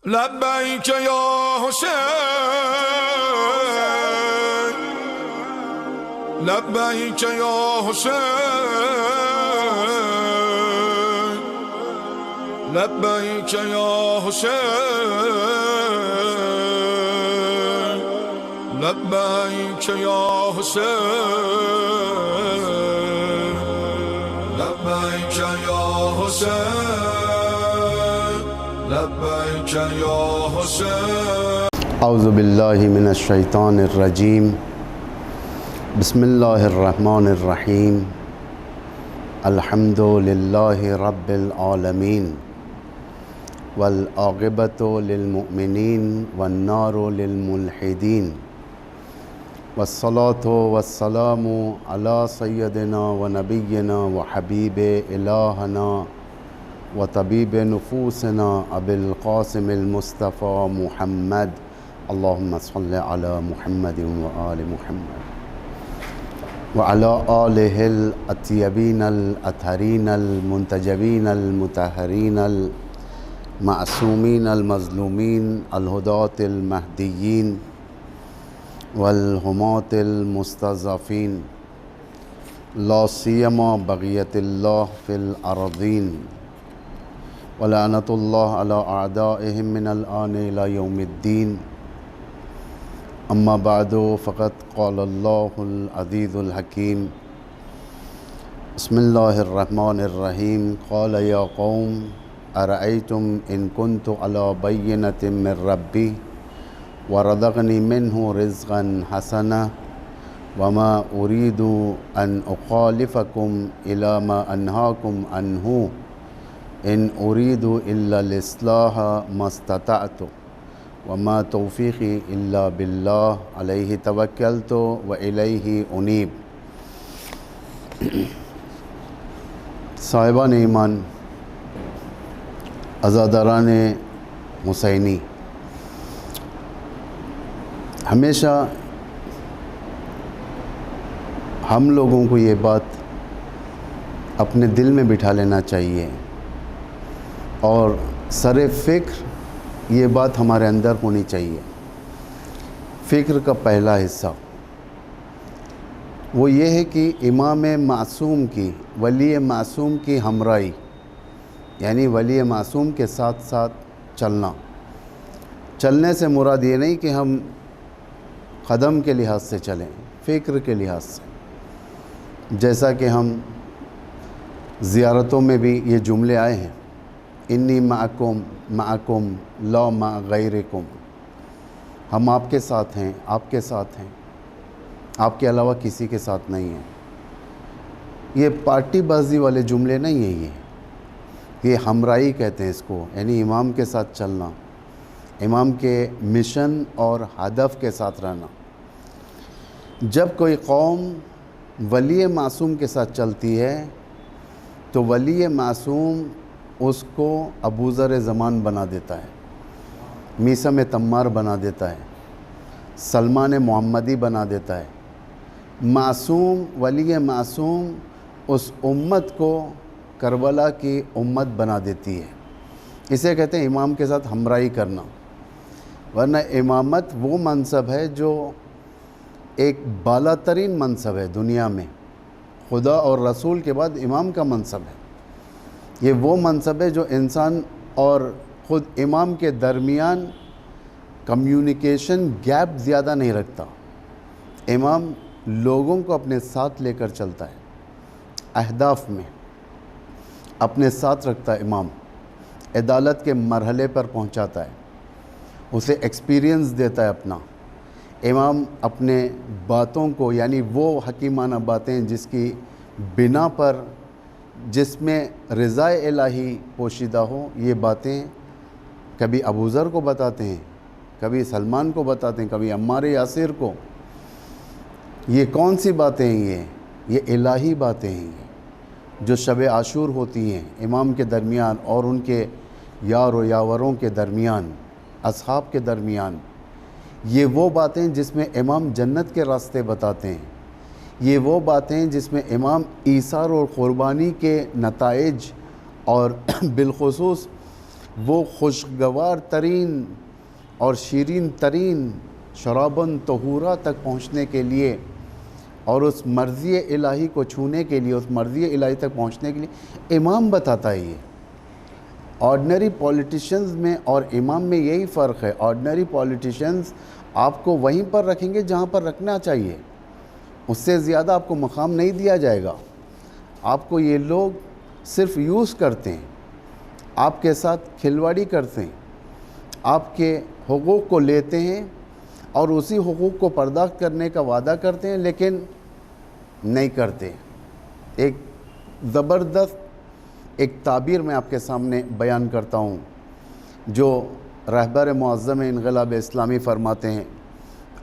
لبیک یا حسین، لبیک یا حسین، لبیک یا حسین، لبیک یا حسین، لبیک یا حسین، لبیک یا حسین۔ اعوذ باللہ من الشیطان الرجیم، بسم اللہ الرحمن الرحیم، الحمد للہ رب العالمین، والعاقبۃ للمؤمنین والنار للملحدین، والصلاة والسلام علی سیدنا ونبینا وحبیب الہنا وطبیب نفوسنا ابی القاسم المصطفى محمد، اللہم صل علی محمد وآل محمد وعلی آلہ الاطیبین الاطہرین المنتجبین المطہرین المعصومین المظلومین الہداة المہدیین والہماة المستضعفین، لا سیما بغیت اللہ فی الارضین، ولعنۃ اللہ علی اعدائہم من الآن الی یوم الدین۔ اما بعد فقد قال اللہ العزیز الحکیم، بسم اللہ الرحمن الرحیم، قال یا قوم ارأیتم ان کنت علی بینۃ من ربی ورزقنی منہ رزقا حسنا وما ارید ان اخالفکم الی ما انہاکم عنہ ان ارید الا الاصلاح ما استطعت وما توفیقی الا باللہ علیہ توکلت والیہ انیب۔ صاحبان ایمان، عزاداران حسینی، ہمیشہ ہم لوگوں کو یہ بات اپنے دل میں بٹھا لینا چاہیے اور سر فکر یہ بات ہمارے اندر ہونی چاہیے۔ فکر کا پہلا حصہ وہ یہ ہے کہ امام معصوم کی، ولی معصوم کی ہمراہی، یعنی ولی معصوم کے ساتھ ساتھ چلنا۔ چلنے سے مراد یہ نہیں کہ ہم قدم کے لحاظ سے چلیں، فکر کے لحاظ سے، جیسا کہ ہم زیارتوں میں بھی یہ جملے آئے ہیں، انی معکم معکم لا مع غیرکم، ہم آپ کے ساتھ ہیں، آپ کے ساتھ ہیں، آپ کے علاوہ کسی کے ساتھ نہیں ہیں۔ یہ پارٹی بازی والے جملے نہیں ہیں، یہ ہمراہی کہتے ہیں اس کو، یعنی امام کے ساتھ چلنا، امام کے مشن اور ہدف کے ساتھ رہنا۔ جب کوئی قوم ولی معصوم کے ساتھ چلتی ہے تو ولی معصوم اس کو ابوذر زمان بنا دیتا ہے، میثم تمار بنا دیتا ہے، سلمان محمدی بنا دیتا ہے۔ معصوم، ولی معصوم اس امت کو کربلا کی امت بنا دیتی ہے۔ اسے کہتے ہیں امام کے ساتھ ہمراہی کرنا، ورنہ امامت وہ منصب ہے جو ایک بالا ترین منصب ہے دنیا میں، خدا اور رسول کے بعد امام کا منصب ہے۔ یہ وہ منصب ہے جو انسان اور خود امام کے درمیان کمیونیکیشن گیپ زیادہ نہیں رکھتا۔ امام لوگوں کو اپنے ساتھ لے کر چلتا ہے، اہداف میں اپنے ساتھ رکھتا ہے امام، عدالت کے مرحلے پر پہنچاتا ہے، اسے ایکسپیرینس دیتا ہے اپنا۔ امام اپنے باتوں کو، یعنی وہ حکیمانہ باتیں جس کی بنا پر، جس میں رضا الہی پوشیدہ ہو، یہ باتیں کبھی ابوذر کو بتاتے ہیں، کبھی سلمان کو بتاتے ہیں، کبھی عمار یاسر کو۔ یہ کون سی باتیں ہیں؟ یہ الہی باتیں ہیں جو شب عاشور ہوتی ہیں امام کے درمیان اور ان کے یار و یاوروں کے درمیان، اصحاب کے درمیان۔ یہ وہ باتیں جس میں امام جنت کے راستے بتاتے ہیں، یہ وہ باتیں جس میں امام ایثار اور قربانی کے نتائج اور بالخصوص وہ خوشگوار ترین اور شیرین ترین شرابن طہورا تک پہنچنے کے لیے اور اس مرضی الہی کو چھونے کے لیے، اس مرضی الہی تک پہنچنے کے لیے امام بتاتا ہے یہ۔ آرڈنری پولیٹیشنز میں اور امام میں یہی فرق ہے۔ آرڈنری پولیٹیشنز آپ کو وہیں پر رکھیں گے جہاں پر رکھنا چاہیے، اس سے زیادہ آپ کو مقام نہیں دیا جائے گا۔ آپ کو یہ لوگ صرف یوز کرتے ہیں، آپ کے ساتھ کھلواڑی کرتے ہیں، آپ کے حقوق کو لیتے ہیں اور اسی حقوق کو پرداخت کرنے کا وعدہ کرتے ہیں، لیکن نہیں کرتے۔ ایک زبردست ایک تعبیر میں آپ کے سامنے بیان کرتا ہوں جو رہبر معظم انقلاب اسلامی فرماتے ہیں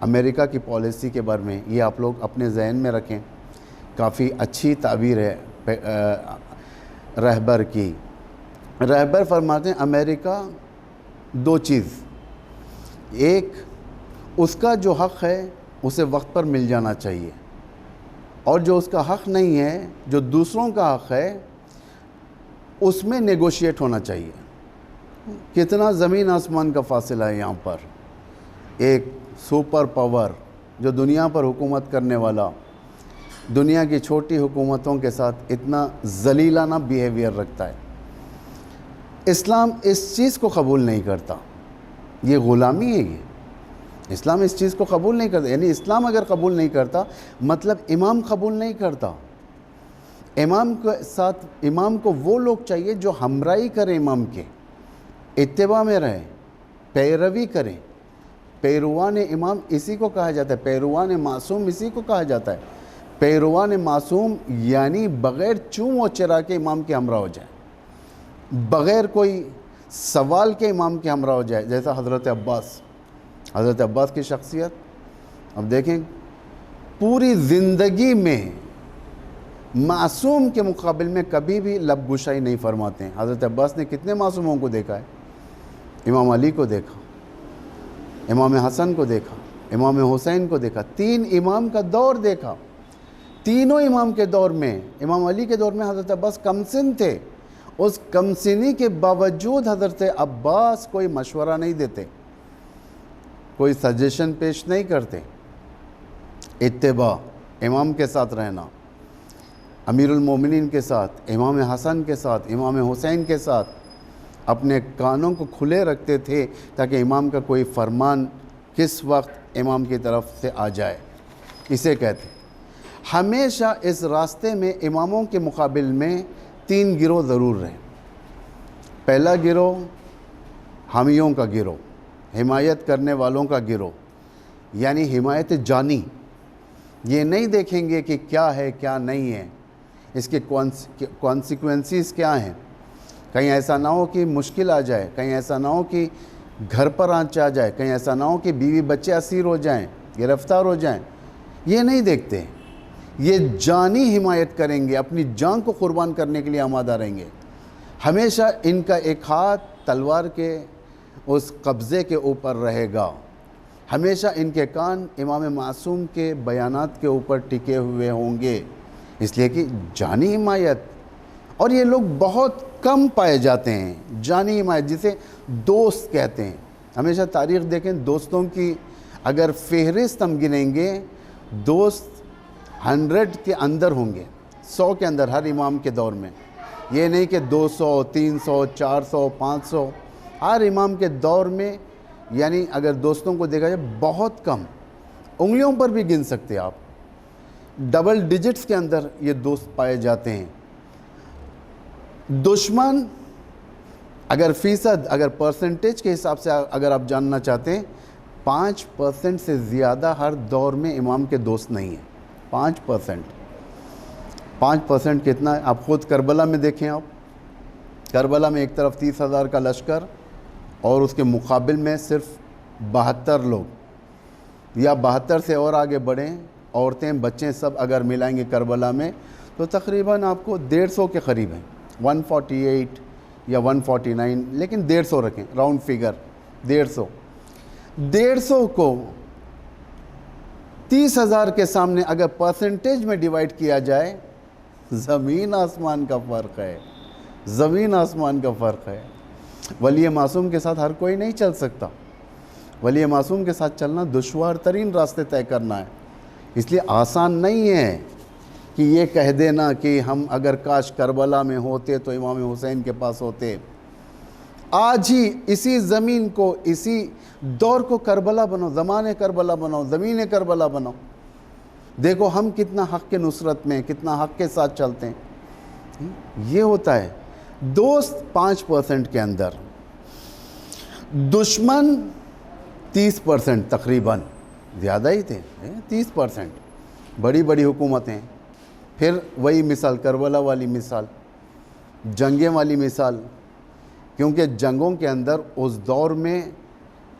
امریکہ کی پالیسی کے بارے میں۔ یہ آپ لوگ اپنے ذہن میں رکھیں، کافی اچھی تعبیر ہے رہبر کی۔ رہبر فرماتے ہیں امریکہ دو چیز، ایک اس کا جو حق ہے اسے وقت پر مل جانا چاہیے، اور جو اس کا حق نہیں ہے، جو دوسروں کا حق ہے، اس میں نیگوشیٹ ہونا چاہیے۔ کتنا زمین آسمان کا فاصلہ ہے یہاں پر۔ ایک سپر پاور جو دنیا پر حکومت کرنے والا دنیا کی چھوٹی حکومتوں کے ساتھ اتنا ذلیلانہ بیہیویئر رکھتا ہے۔ اسلام اس چیز کو قبول نہیں کرتا، یہ غلامی ہے۔ یہ اسلام اس چیز کو قبول نہیں کرتا، یعنی اسلام اگر قبول نہیں کرتا مطلب امام قبول نہیں کرتا۔ امام کے ساتھ امام کو وہ لوگ چاہیے جو ہمراہی کریں، امام کے اتباع میں رہیں، پیروی کریں۔ پیروان امام اسی کو کہا جاتا ہے، پیروان معصوم اسی کو کہا جاتا ہے۔ پیروان معصوم یعنی بغیر چوں و چرا کے امام کے ہمراہ ہو جائیں، بغیر کوئی سوال کے امام کے ہمراہ ہو جائے، جیسا حضرت عباس کی شخصیت۔ اب دیکھیں پوری زندگی میں معصوم کے مقابل میں کبھی بھی لب گشائی نہیں فرماتے ہیں۔ حضرت عباس نے کتنے معصوموں کو دیکھا ہے؟ امام علی کو دیکھا، امام حسن کو دیکھا، امام حسین کو دیکھا، 3 امام کا دور دیکھا۔ تینوں امام کے دور میں، امام علی کے دور میں حضرت عباس کم سن تھے، اس کم سنی کے باوجود حضرت عباس کوئی مشورہ نہیں دیتے، کوئی سجیشن پیش نہیں کرتے۔ اتباع، امام کے ساتھ رہنا، امیر المومنین کے ساتھ، امام حسن کے ساتھ، امام حسین کے ساتھ اپنے کانوں کو کھلے رکھتے تھے تاکہ امام کا کوئی فرمان کس وقت امام کی طرف سے آ جائے، اسے کہتے ہیں۔ ہمیشہ اس راستے میں اماموں کے مقابل میں 3 گروہ ضرور رہے۔ پہلا گروہ حامیوں کا گروہ، حمایت کرنے والوں کا گروہ، یعنی حمایت جانی۔ یہ نہیں دیکھیں گے کہ کیا ہے کیا نہیں ہے، اس کے کانسیکوینسز کیا ہیں۔ کہیں ایسا نہ ہو کہ مشکل آ جائے، کہیں ایسا نہ ہو کہ گھر پر آنچ آ جائے، کہیں ایسا نہ ہو کہ بیوی بچے اسیر ہو جائیں، گرفتار ہو جائیں۔ یہ نہیں دیکھتے، یہ جانی حمایت کریں گے، اپنی جان کو قربان کرنے کے لیے آمادہ رہیں گے۔ ہمیشہ ان کا ایک ہاتھ تلوار کے اس قبضے کے اوپر رہے گا، ہمیشہ ان کے کان امام معصوم کے بیانات کے اوپر ٹکے ہوئے ہوں گے، اس لیے کہ جانی حمایت۔ اور یہ لوگ بہت کم پائے جاتے ہیں، جانی حمایت جسے دوست کہتے ہیں۔ ہمیشہ تاریخ دیکھیں، دوستوں کی اگر فہرست ہم گنیں گے، دوست 100 کے اندر ہوں گے، 100 کے اندر ہر امام کے دور میں۔ یہ نہیں کہ 200 300 400 500، ہر امام کے دور میں، یعنی اگر دوستوں کو دیکھا جائے بہت کم، انگلیوں پر بھی گن سکتے آپ، ڈبل ڈیجٹس کے اندر یہ دوست پائے جاتے ہیں۔ دشمن اگر فیصد، اگر پرسنٹیج کے حساب سے اگر آپ جاننا چاہتے ہیں، 5% سے زیادہ ہر دور میں امام کے دوست نہیں ہیں۔ 5% کتنا ہے؟ آپ خود کربلا میں دیکھیں، آپ کربلا میں ایک طرف 30,000 کا لشکر اور اس کے مقابل میں صرف 72 لوگ، یا 72 سے اور آگے بڑھیں، عورتیں بچے سب اگر ملائیں گے کربلا میں تو تقریباً آپ کو 150 کے قریب ہیں، 148 یا 149، لیکن 150 رکھیں راؤنڈ فگر، 150 کو 30,000 کے سامنے اگر پرسنٹیج میں ڈیوائیڈ کیا جائے، زمین آسمان کا فرق ہے، زمین آسمان کا فرق ہے۔ ولی معصوم کے ساتھ ہر کوئی نہیں چل سکتا، ولی معصوم کے ساتھ چلنا دشوار ترین راستے طے کرنا ہے، اس لیے آسان نہیں ہے کہ یہ کہہ دینا کہ ہم اگر کاش کربلا میں ہوتے تو امام حسین کے پاس ہوتے۔ آج ہی اسی زمین کو، اسی دور کو کربلا بناؤ، زمانے کربلا بناؤ، زمین کربلا بناؤ۔ دیکھو ہم کتنا حق کے نصرت میں، کتنا حق کے ساتھ چلتے ہیں۔ یہ ہوتا ہے دوست 5% کے اندر، دشمن 30% تقریباً، زیادہ ہی تھے 30%، بڑی بڑی حکومتیں۔ پھر وہی مثال، کربلا والی مثال، جنگیں والی مثال، کیونکہ جنگوں کے اندر اس دور میں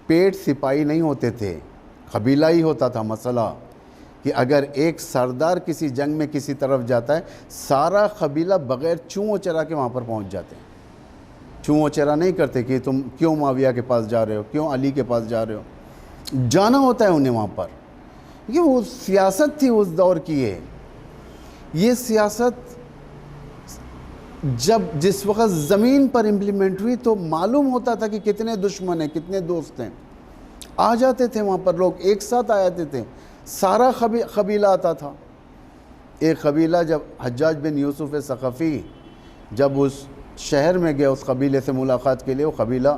پیٹ سپاہی نہیں ہوتے تھے، قبیلہ ہی ہوتا تھا۔ مسئلہ کہ اگر ایک سردار کسی جنگ میں کسی طرف جاتا ہے، سارا قبیلہ بغیر چوں و چرا کے وہاں پر پہنچ جاتے ہیں۔ چوں و چرا نہیں کرتے کہ تم کیوں معاویہ کے پاس جا رہے ہو، کیوں علی کے پاس جا رہے ہو، جانا ہوتا ہے انہیں وہاں پر۔ یہ وہ سیاست تھی اس دور کی ہے۔ یہ سیاست جب جس وقت زمین پر امپلیمنٹ ہوئی تو معلوم ہوتا تھا کہ کتنے دشمن ہیں، کتنے دوست ہیں۔ آ جاتے تھے وہاں پر لوگ، ایک ساتھ آ جاتے تھے، سارا قبیلہ آتا تھا۔ ایک قبیلہ جب حجاج بن یوسف ثقفی جب اس شہر میں گیا اس قبیلے سے ملاقات کے لیے، وہ قبیلہ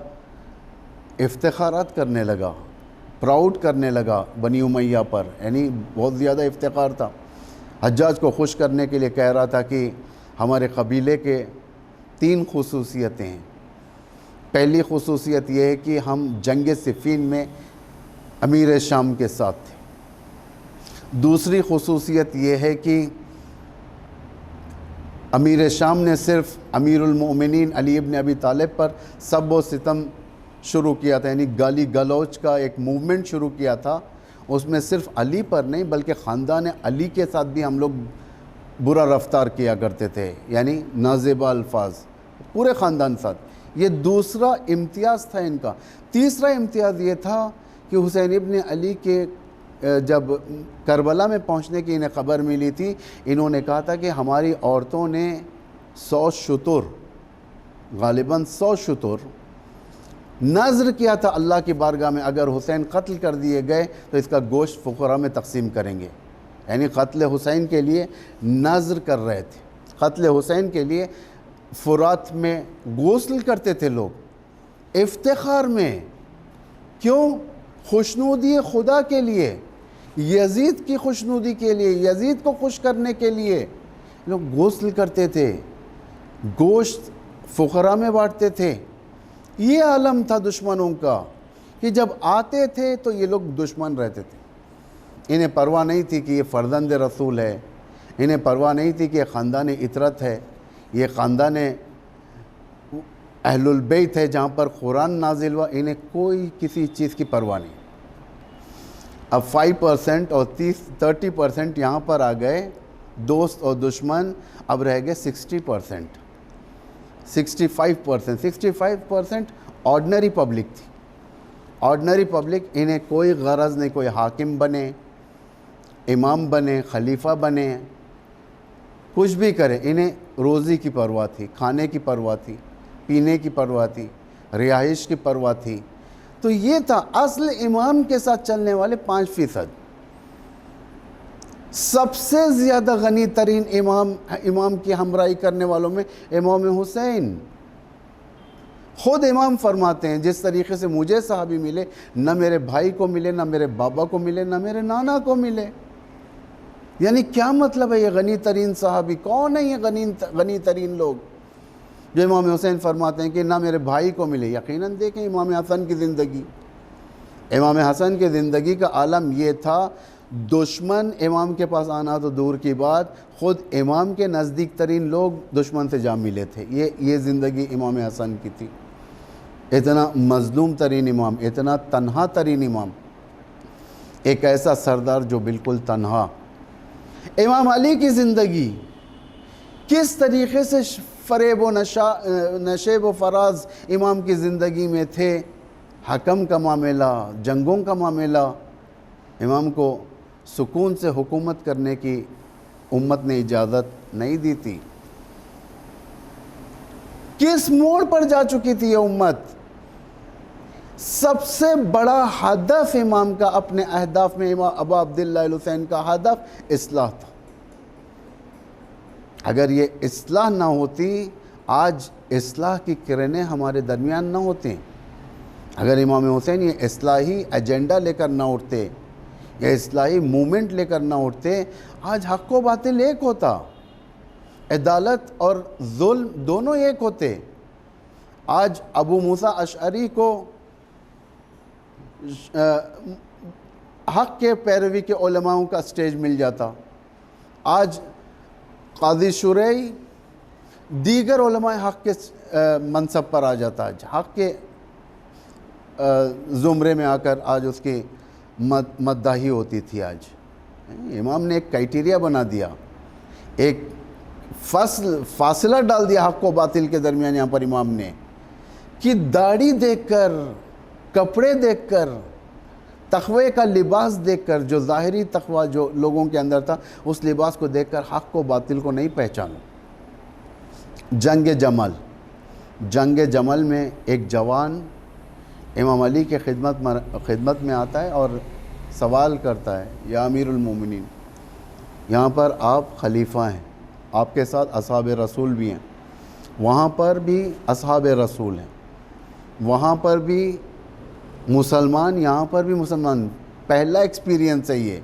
افتخارات کرنے لگا، پراؤڈ کرنے لگا بنی امیہ پر، یعنی بہت زیادہ افتخار تھا۔ حجاج کو خوش کرنے کے لیے کہہ رہا تھا کہ ہمارے قبیلے کے 3 خصوصیتیں ہیں۔ پہلی خصوصیت یہ ہے کہ ہم جنگ صفین میں امیر شام کے ساتھ تھے۔ دوسری خصوصیت یہ ہے کہ امیر شام نے صرف امیر المؤمنین علی ابن ابی طالب پر سب و ستم شروع کیا تھا، یعنی گالی گلوچ کا ایک موومنٹ شروع کیا تھا۔ اس میں صرف علی پر نہیں بلکہ خاندان علی کے ساتھ بھی ہم لوگ برا رفتار کیا کرتے تھے، یعنی نازیبہ الفاظ، پورے خاندان ساتھ۔ یہ دوسرا امتیاز تھا ان کا۔ تیسرا امتیاز یہ تھا کہ حسین ابن علی کے جب کربلا میں پہنچنے کی انہیں خبر ملی تھی، انہوں نے کہا تھا کہ ہماری عورتوں نے 100 شتر، غالباً 100 شتر نذر کیا تھا اللہ کی بارگاہ میں، اگر حسین قتل کر دیے گئے تو اس کا گوشت فقراء میں تقسیم کریں گے، یعنی قتل حسین کے لیے نذر کر رہے تھے۔ قتل حسین کے لیے فرات میں غسل کرتے تھے لوگ، افتخار میں۔ کیوں؟ خوشنودی خدا کے لیے، یزید کی خوشنودی کے لیے، یزید کو خوش کرنے کے لیے لوگ غسل کرتے تھے، گوشت فقراء میں بانٹتے تھے۔ یہ عالم تھا دشمنوں کا کہ جب آتے تھے تو یہ لوگ دشمن رہتے تھے۔ انہیں پرواہ نہیں تھی کہ یہ فرزند رسول ہے، انہیں پرواہ نہیں تھی کہ یہ خاندان اطرت ہے، یہ خاندان اہل البیت ہے جہاں پر قرآن نازل ہوا۔ انہیں کوئی کسی چیز کی پرواہ نہیں۔ اب 5% اور 30% یہاں پر آ گئے دوست اور دشمن، اب رہ گئے 60%، 65% آرڈنری پبلک تھی۔ آرڈنری پبلک، انہیں کوئی غرض نہیں، کوئی حاکم بنے، امام بنے، خلیفہ بنے، کچھ بھی کرے، انہیں روزی کی پرواہ تھی، کھانے کی پرواہ تھی، پینے کی پرواہ تھی، رہائش کی پرواہ تھی۔ تو یہ تھا اصل امام کے ساتھ چلنے والے 5%۔ سب سے زیادہ غنی ترین امام کی ہمراہی کرنے والوں میں امام حسین۔ خود امام فرماتے ہیں جس طریقے سے مجھے صحابی ملے، نہ میرے بھائی کو ملے، نہ میرے بابا کو ملے، نہ میرے نانا کو ملے۔ یعنی کیا مطلب ہے یہ غنی ترین صحابی؟ کون ہے یہ غنی ترین لوگ جو امام حسین فرماتے ہیں کہ نہ میرے بھائی کو ملے؟ یقیناً دیکھیں امام حسن کی زندگی، امام حسن کی زندگی کا عالم یہ تھا، دشمن امام کے پاس آنا تو دور کی بات، خود امام کے نزدیک ترین لوگ دشمن سے جا ملے تھے۔ یہ زندگی امام حسن کی تھی۔ اتنا مظلوم ترین امام، اتنا تنہا ترین امام، ایک ایسا سردار جو بالکل تنہا۔ امام علی کی زندگی کس طریقے سے فریب و نشیب و فراز امام کی زندگی میں تھے، حکم کا معاملہ، جنگوں کا معاملہ، امام کو سکون سے حکومت کرنے کی امت نے اجازت نہیں دی تھی۔ کس موڑ پر جا چکی تھی یہ امت؟ سب سے بڑا ہدف امام کا اپنے اہداف میں امام ابو عبداللہ الحسین کا ہدف اصلاح تھا۔ اگر یہ اصلاح نہ ہوتی، آج اصلاح کی کرنیں ہمارے درمیان نہ ہوتی۔ اگر امام حسین یہ اصلاحی ایجنڈا لے کر نہ اٹھتے، یہ اصلاحی مومنٹ لے کر نہ اٹھتے، آج حق و باطل ایک ہوتا، عدالت اور ظلم دونوں ایک ہوتے۔ آج ابو موسیٰ اشعری کو حق کے پیروی کے علماءوں کا سٹیج مل جاتا، آج قاضی شریعی دیگر علماء حق کے منصب پر آ جاتا، آج حق کے زمرے میں آ کر آج اس کی مداحی ہوتی تھی۔ آج امام نے ایک کرائٹیریا بنا دیا، ایک فاصلہ ڈال دیا حق و باطل کے درمیان یہاں پر امام نے، کہ داڑھی دیکھ کر، کپڑے دیکھ کر، تقوی کا لباس دیکھ کر، جو ظاہری تقوی جو لوگوں کے اندر تھا، اس لباس کو دیکھ کر حق و باطل کو نہیں پہچانا۔ جنگ جمل میں ایک جوان امام علی کے خدمت میں آتا ہے اور سوال کرتا ہے، یا امیر المومنین، یہاں پر آپ خلیفہ ہیں، آپ کے ساتھ اصحاب رسول بھی ہیں، وہاں پر بھی اصحاب رسول ہیں، وہاں پر بھی مسلمان، یہاں پر بھی مسلمان، پہلا ایکسپیرینس ہے یہ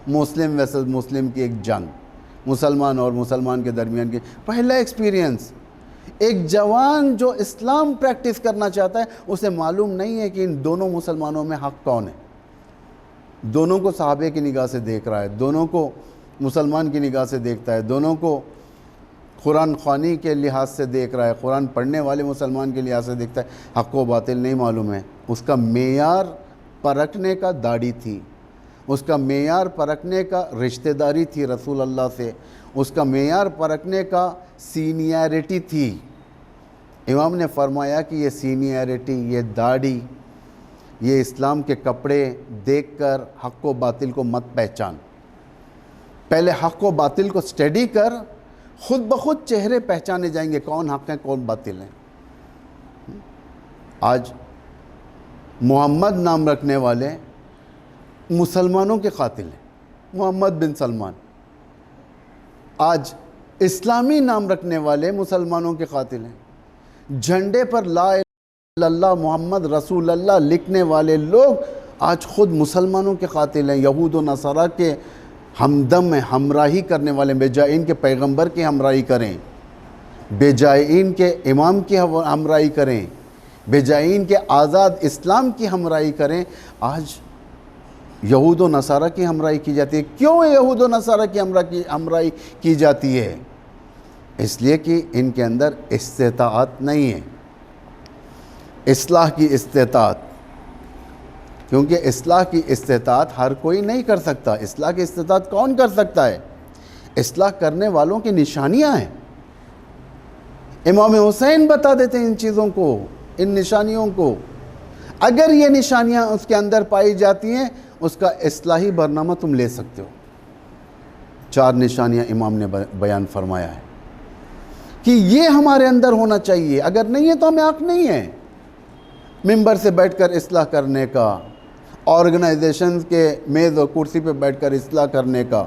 مسلم ویسز مسلم کی ایک جنگ، مسلمان اور مسلمان کے درمیان کی پہلا ایکسپیرینس۔ ایک جوان جو اسلام پریکٹس کرنا چاہتا ہے، اسے معلوم نہیں ہے کہ ان دونوں مسلمانوں میں حق کون ہے، دونوں کو صحابے کی نگاہ سے دیکھ رہا ہے، دونوں کو مسلمان کی نگاہ سے دیکھتا ہے، دونوں کو قرآن خوانی کے لحاظ سے دیکھ رہا ہے، قرآن پڑھنے والے مسلمان کے لحاظ سے دیکھتا ہے، حق و باطل نہیں معلوم ہے۔ اس کا معیار پرکھنے کا داڑھی تھی، اس کا معیار پرکھنے کا رشتہ داری تھی رسول اللہ سے، اس کا معیار پرکھنے کا سینیئرٹی تھی۔ امام نے فرمایا کہ یہ سینیئرٹی، یہ داڑھی، یہ اسلام کے کپڑے دیکھ کر حق و باطل کو مت پہچان، پہلے حق و باطل کو سٹڈی کر، خود بخود چہرے پہچانے جائیں گے کون حق ہیں کون باطل ہیں۔ آج محمد نام رکھنے والے مسلمانوں کے قاتل ہیں، محمد بن سلمان۔ آج اسلامی نام رکھنے والے مسلمانوں کے قاتل ہیں، جھنڈے پر لا الہ الا اللہ محمد رسول اللہ لکھنے والے لوگ آج خود مسلمانوں کے قاتل ہیں، یہود و نصارہ کے ہمدم ہمراہی کرنے والے، بجائے ان کے پیغمبر کی ہمراہی کریں، بجائے ان کے امام کی ہمراہی کریں، بجائے ان کے آزاد اسلام کی ہمراہی کریں، آج یہود و نصارہ کی ہمراہی کی جاتی ہے۔ کیوں یہود و نصارہ کی ہمراہی کی جاتی ہے؟ اس لیے کہ ان کے اندر استطاعت نہیں ہے، اصلاح کی استطاعت، کیونکہ اصلاح کی استطاعت ہر کوئی نہیں کر سکتا۔ اصلاح کی استطاعت کون کر سکتا ہے؟ اصلاح کرنے والوں کی نشانیاں ہیں۔ امام حسین بتا دیتے ہیں ان چیزوں کو، ان نشانیوں کو۔ اگر یہ نشانیاں اس کے اندر پائی جاتی ہیں، اس کا اصلاحی برنامہ تم لے سکتے ہو۔ 4 نشانیاں امام نے بیان فرمایا ہے کہ یہ ہمارے اندر ہونا چاہیے، اگر نہیں ہے تو ہمیں حق نہیں ہے ممبر سے بیٹھ کر اصلاح کرنے کا، آرگنائزیشن کے میز اور کرسی پہ بیٹھ کر اصلاح کرنے کا۔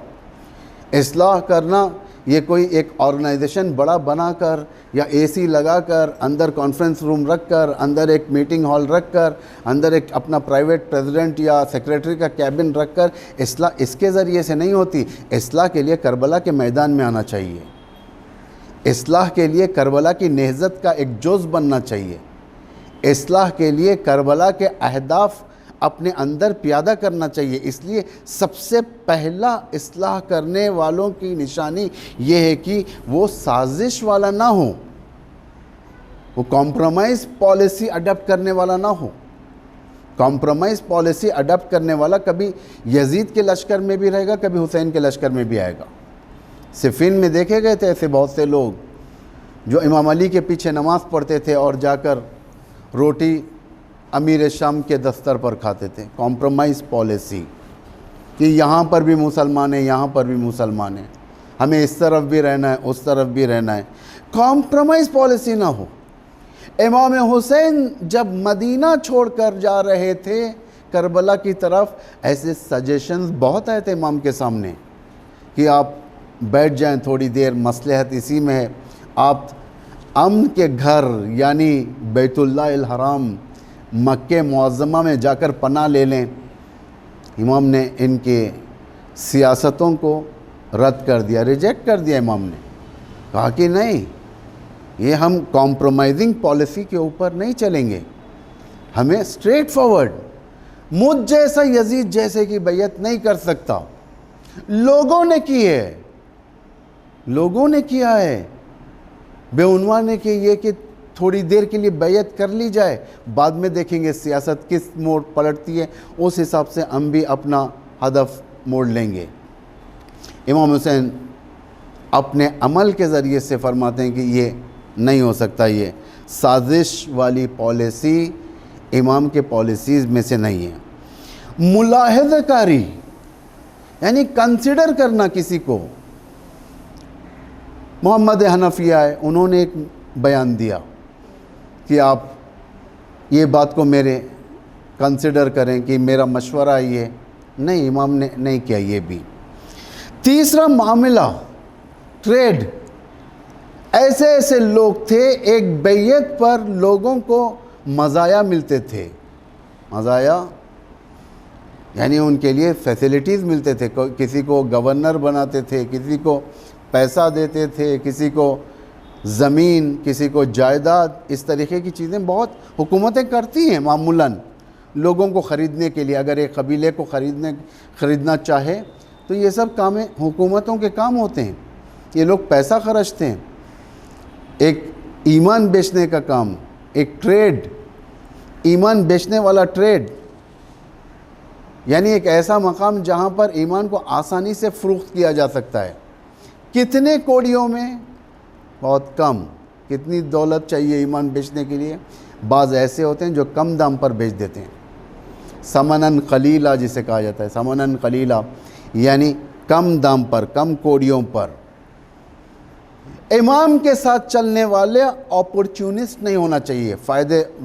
اصلاح کرنا یہ کوئی ایک آرگنائزیشن بڑا بنا کر یا اے سی لگا کر، اندر کانفرنس روم رکھ کر، اندر ایک میٹنگ ہال رکھ کر، اندر ایک اپنا پرائیویٹ پریزیڈنٹ یا سیکریٹری کا کیبن رکھ کر اصلاح اس کے ذریعے سے نہیں ہوتی۔ اصلاح کے لیے کربلا کے میدان میں آنا چاہیے، اصلاح کے لیے کربلا کی نہضت کا ایک جز بننا چاہیے، اصلاح کے لیے کربلا کے اہداف اپنے اندر پیادہ کرنا چاہیے۔ اس لیے سب سے پہلا اصلاح کرنے والوں کی نشانی یہ ہے کہ وہ سازش والا نہ ہو، وہ کمپرومائز پالیسی اڈاپٹ کرنے والا نہ ہو۔ کمپرومائز پالیسی اڈاپٹ کرنے والا کبھی یزید کے لشکر میں بھی رہے گا، کبھی حسین کے لشکر میں بھی آئے گا۔ صفین میں دیکھے گئے تھے ایسے بہت سے لوگ جو امام علی کے پیچھے نماز پڑھتے تھے اور جا کر روٹی امیر شام کے دستر پر کھاتے تھے۔ کمپرومائز پالیسی کہ یہاں پر بھی مسلمان ہیں، یہاں پر بھی مسلمان ہیں، ہمیں اس طرف بھی رہنا ہے، اس طرف بھی رہنا ہے۔ کمپرومائز پالیسی نہ ہو، امام حسین جب مدینہ چھوڑ کر جا رہے تھے کربلا کی طرف، ایسے سجیشنز بہت آئے تھے امام کے سامنے کہ آپ بیٹھ جائیں تھوڑی دیر، مصلحت اسی میں ہے، آپ امن کے گھر یعنی بیت اللہ الحرام مکہ معظمہ میں جا کر پناہ لے لیں۔ امام نے ان کے سیاستوں کو رد کر دیا، ریجیکٹ کر دیا۔ امام نے کہا کہ نہیں، یہ ہم کمپرومائزنگ پالیسی کے اوپر نہیں چلیں گے، ہمیں اسٹریٹ فارورڈ، مجھ جیسا یزید جیسے کی بیعت نہیں کر سکتا۔ لوگوں نے کی ہے، لوگوں نے کیا ہے، بے عنوان نے کہ یہ کہ تھوڑی دیر کے لیے بیعت کر لی جائے، بعد میں دیکھیں گے سیاست کس موڑ پلٹتی ہے، اس حساب سے ہم بھی اپنا ہدف موڑ لیں گے۔ امام حسین اپنے عمل کے ذریعے سے فرماتے ہیں کہ یہ نہیں ہو سکتا، یہ سازش والی پالیسی امام کے پالیسیز میں سے نہیں ہے۔ ملاحظہ کاری یعنی کنسیڈر کرنا کسی کو۔ محمد حنفیہ ہے، انہوں نے ایک بیان دیا کہ آپ یہ بات کو میرے کنسیڈر کریں کہ میرا مشورہ یہ نہیں، امام نے نہیں کیا یہ بھی۔ تیسرا معاملہ ٹریڈ، ایسے ایسے لوگ تھے، ایک بیعت پر لوگوں کو مزایا ملتے تھے، مزایا یعنی ان کے لیے فیسیلیٹیز ملتے تھے، کسی کو گورنر بناتے تھے، کسی کو پیسہ دیتے تھے، کسی کو زمین، کسی کو جائیداد، اس طریقے کی چیزیں بہت حکومتیں کرتی ہیں معمولاً لوگوں کو خریدنے کے لیے۔ اگر ایک قبیلے کو خریدنا چاہے تو یہ سب کام حکومتوں کے کام ہوتے ہیں، یہ لوگ پیسہ خرچتے ہیں۔ ایک ایمان بیچنے کا کام، ایک ٹریڈ، ایمان بیچنے والا ٹریڈ، یعنی ایک ایسا مقام جہاں پر ایمان کو آسانی سے فروخت کیا جا سکتا ہے۔ کتنے کوڑیوں میں؟ بہت کم۔ کتنی دولت چاہیے ایمان بیچنے کے لیے؟ بعض ایسے ہوتے ہیں جو کم دام پر بیچ دیتے ہیں، ثمناً قلیلا جسے کہا جاتا ہے، ثمناً قلیلا یعنی کم دام پر، کم کوڑیوں پر۔ امام کے ساتھ چلنے والے اپورچونسٹ نہیں ہونا چاہیے،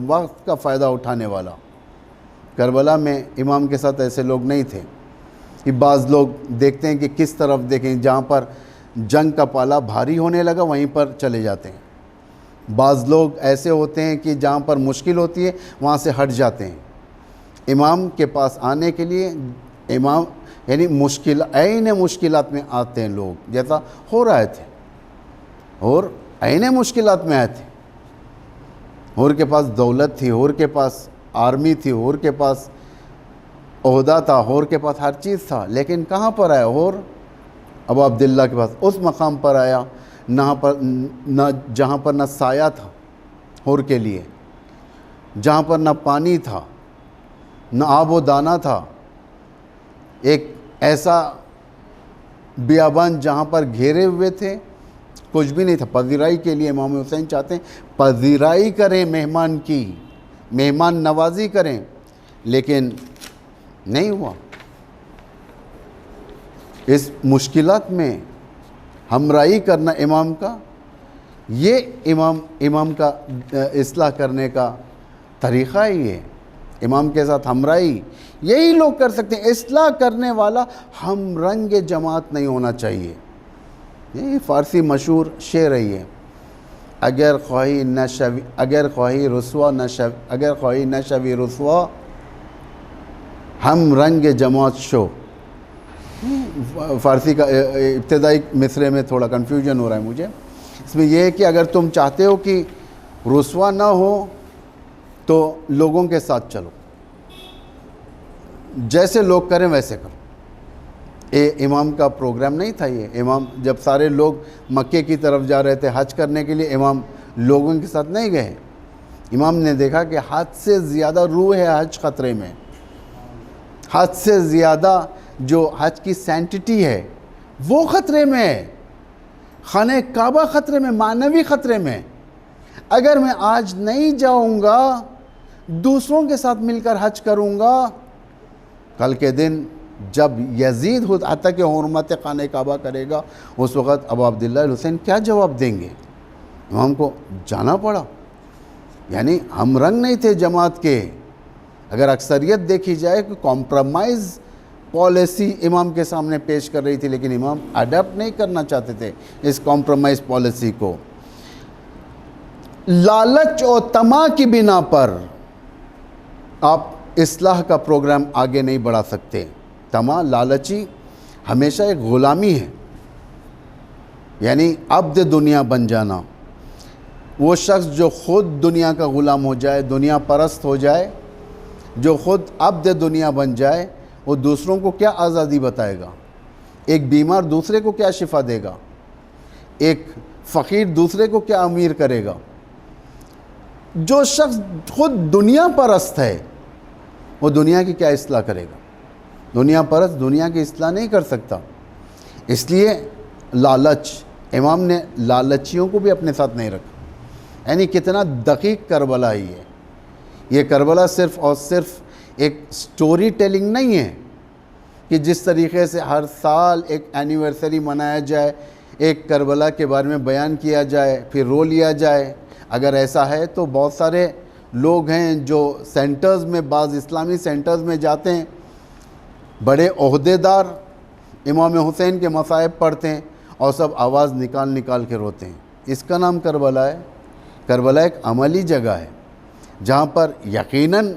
وقت کا فائدہ اٹھانے والا۔ کربلا میں امام کے ساتھ ایسے لوگ نہیں تھے۔ یہ بعض لوگ دیکھتے ہیں کہ کس طرف دیکھیں، جہاں پر جنگ کا پالا بھاری ہونے لگا وہیں پر چلے جاتے ہیں۔ بعض لوگ ایسے ہوتے ہیں کہ جہاں پر مشکل ہوتی ہے وہاں سے ہٹ جاتے ہیں۔ امام کے پاس آنے کے لیے امام یعنی عین مشکلات میں آتے ہیں لوگ، جیسا ہو رہے تھے، اور عین مشکلات میں آئے تھے۔ اور کے پاس دولت تھی، اور کے پاس آرمی تھی، اور کے پاس عہدہ تھا، اور کے پاس ہر چیز تھا، لیکن کہاں پر آیا؟ اور ابو عبداللہ کے پاس، اس مقام پر آیا جہاں پر نہ سایہ تھا اور کے لیے، جہاں پر نہ پانی تھا، نہ آب و دانہ تھا، ایک ایسا بیابان جہاں پر گھیرے ہوئے تھے، کچھ بھی نہیں تھا۔ پذیرائی کے لیے امام حسین چاہتے ہیں پذیرائی کریں مہمان کی، مہمان نوازی کریں، لیکن نہیں ہوا۔ اس مشکلات میں ہمراہی کرنا امام کا، یہ امام کا اصلاح کرنے کا طریقہ ہی ہے۔ امام کے ساتھ ہمراہی یہی لوگ کر سکتے ہیں۔ اصلاح کرنے والا ہم رنگ جماعت نہیں ہونا چاہیے۔ یہ فارسی مشہور شعر ہے، اگر خواہی نہ شوی رسوا ہم رنگ جماعت شو۔ فارسی کا ابتدائی مصرے میں تھوڑا کنفیوژن ہو رہا ہے مجھے۔ اس میں یہ ہے کہ اگر تم چاہتے ہو کہ رسوا نہ ہو تو لوگوں کے ساتھ چلو، جیسے لوگ کریں ویسے کرو۔ امام کا پروگرام نہیں تھا یہ۔ امام جب سارے لوگ مکے کی طرف جا رہے تھے حج کرنے کے لیے، امام لوگوں کے ساتھ نہیں گئے۔ امام نے دیکھا کہ حد سے زیادہ روح ہے حج خطرے میں، حد سے زیادہ جو حج کی سینٹٹی ہے وہ خطرے میں ہے، خانہ کعبہ خطرے میں، معنوی خطرے میں۔ اگر میں آج نہیں جاؤں گا، دوسروں کے ساتھ مل کر حج کروں گا، کل کے دن جب یزید حتیٰ کہ حرمت خانہ کعبہ کرے گا، اس وقت ابو عبداللہ الحسین کیا جواب دیں گے؟ امام کو جانا پڑا۔ یعنی ہم رنگ نہیں تھے جماعت کے. اگر اکثریت دیکھی جائے کہ کمپرومائز پالیسی امام کے سامنے پیش کر رہی تھی، لیکن امام اڈاپٹ نہیں کرنا چاہتے تھے اس کمپرومائز پالیسی کو. لالچ اور طمع کی بنا پر آپ اصلاح کا پروگرام آگے نہیں بڑھا سکتے. طمع، لالچی ہمیشہ ایک غلامی ہے، یعنی عبد دنیا بن جانا. وہ شخص جو خود دنیا کا غلام ہو جائے، دنیا پرست ہو جائے، جو خود عبد دنیا بن جائے، وہ دوسروں کو کیا آزادی بتائے گا؟ ایک بیمار دوسرے کو کیا شفا دے گا؟ ایک فقیر دوسرے کو کیا امیر کرے گا؟ جو شخص خود دنیا پرست ہے وہ دنیا کی کیا اصلاح کرے گا؟ دنیا پرست دنیا کی اصلاح نہیں کر سکتا. اس لیے لالچ، امام نے لالچیوں کو بھی اپنے ساتھ نہیں رکھا. یعنی کتنا دقیق کربلا ہی ہے یہ. کربلا صرف اور صرف ایک سٹوری ٹیلنگ نہیں ہے کہ جس طریقے سے ہر سال ایک اینیورسری منایا جائے، ایک کربلا کے بارے میں بیان کیا جائے، پھر رو لیا جائے. اگر ایسا ہے تو بہت سارے لوگ ہیں جو سینٹرز میں، بعض اسلامی سینٹرز میں جاتے ہیں، بڑے عہدے دار امام حسین کے مصائب پڑھتے ہیں اور سب آواز نکال کے روتے ہیں. اس کا نام کربلا ہے. کربلا ایک عملی جگہ ہے جہاں پر یقیناً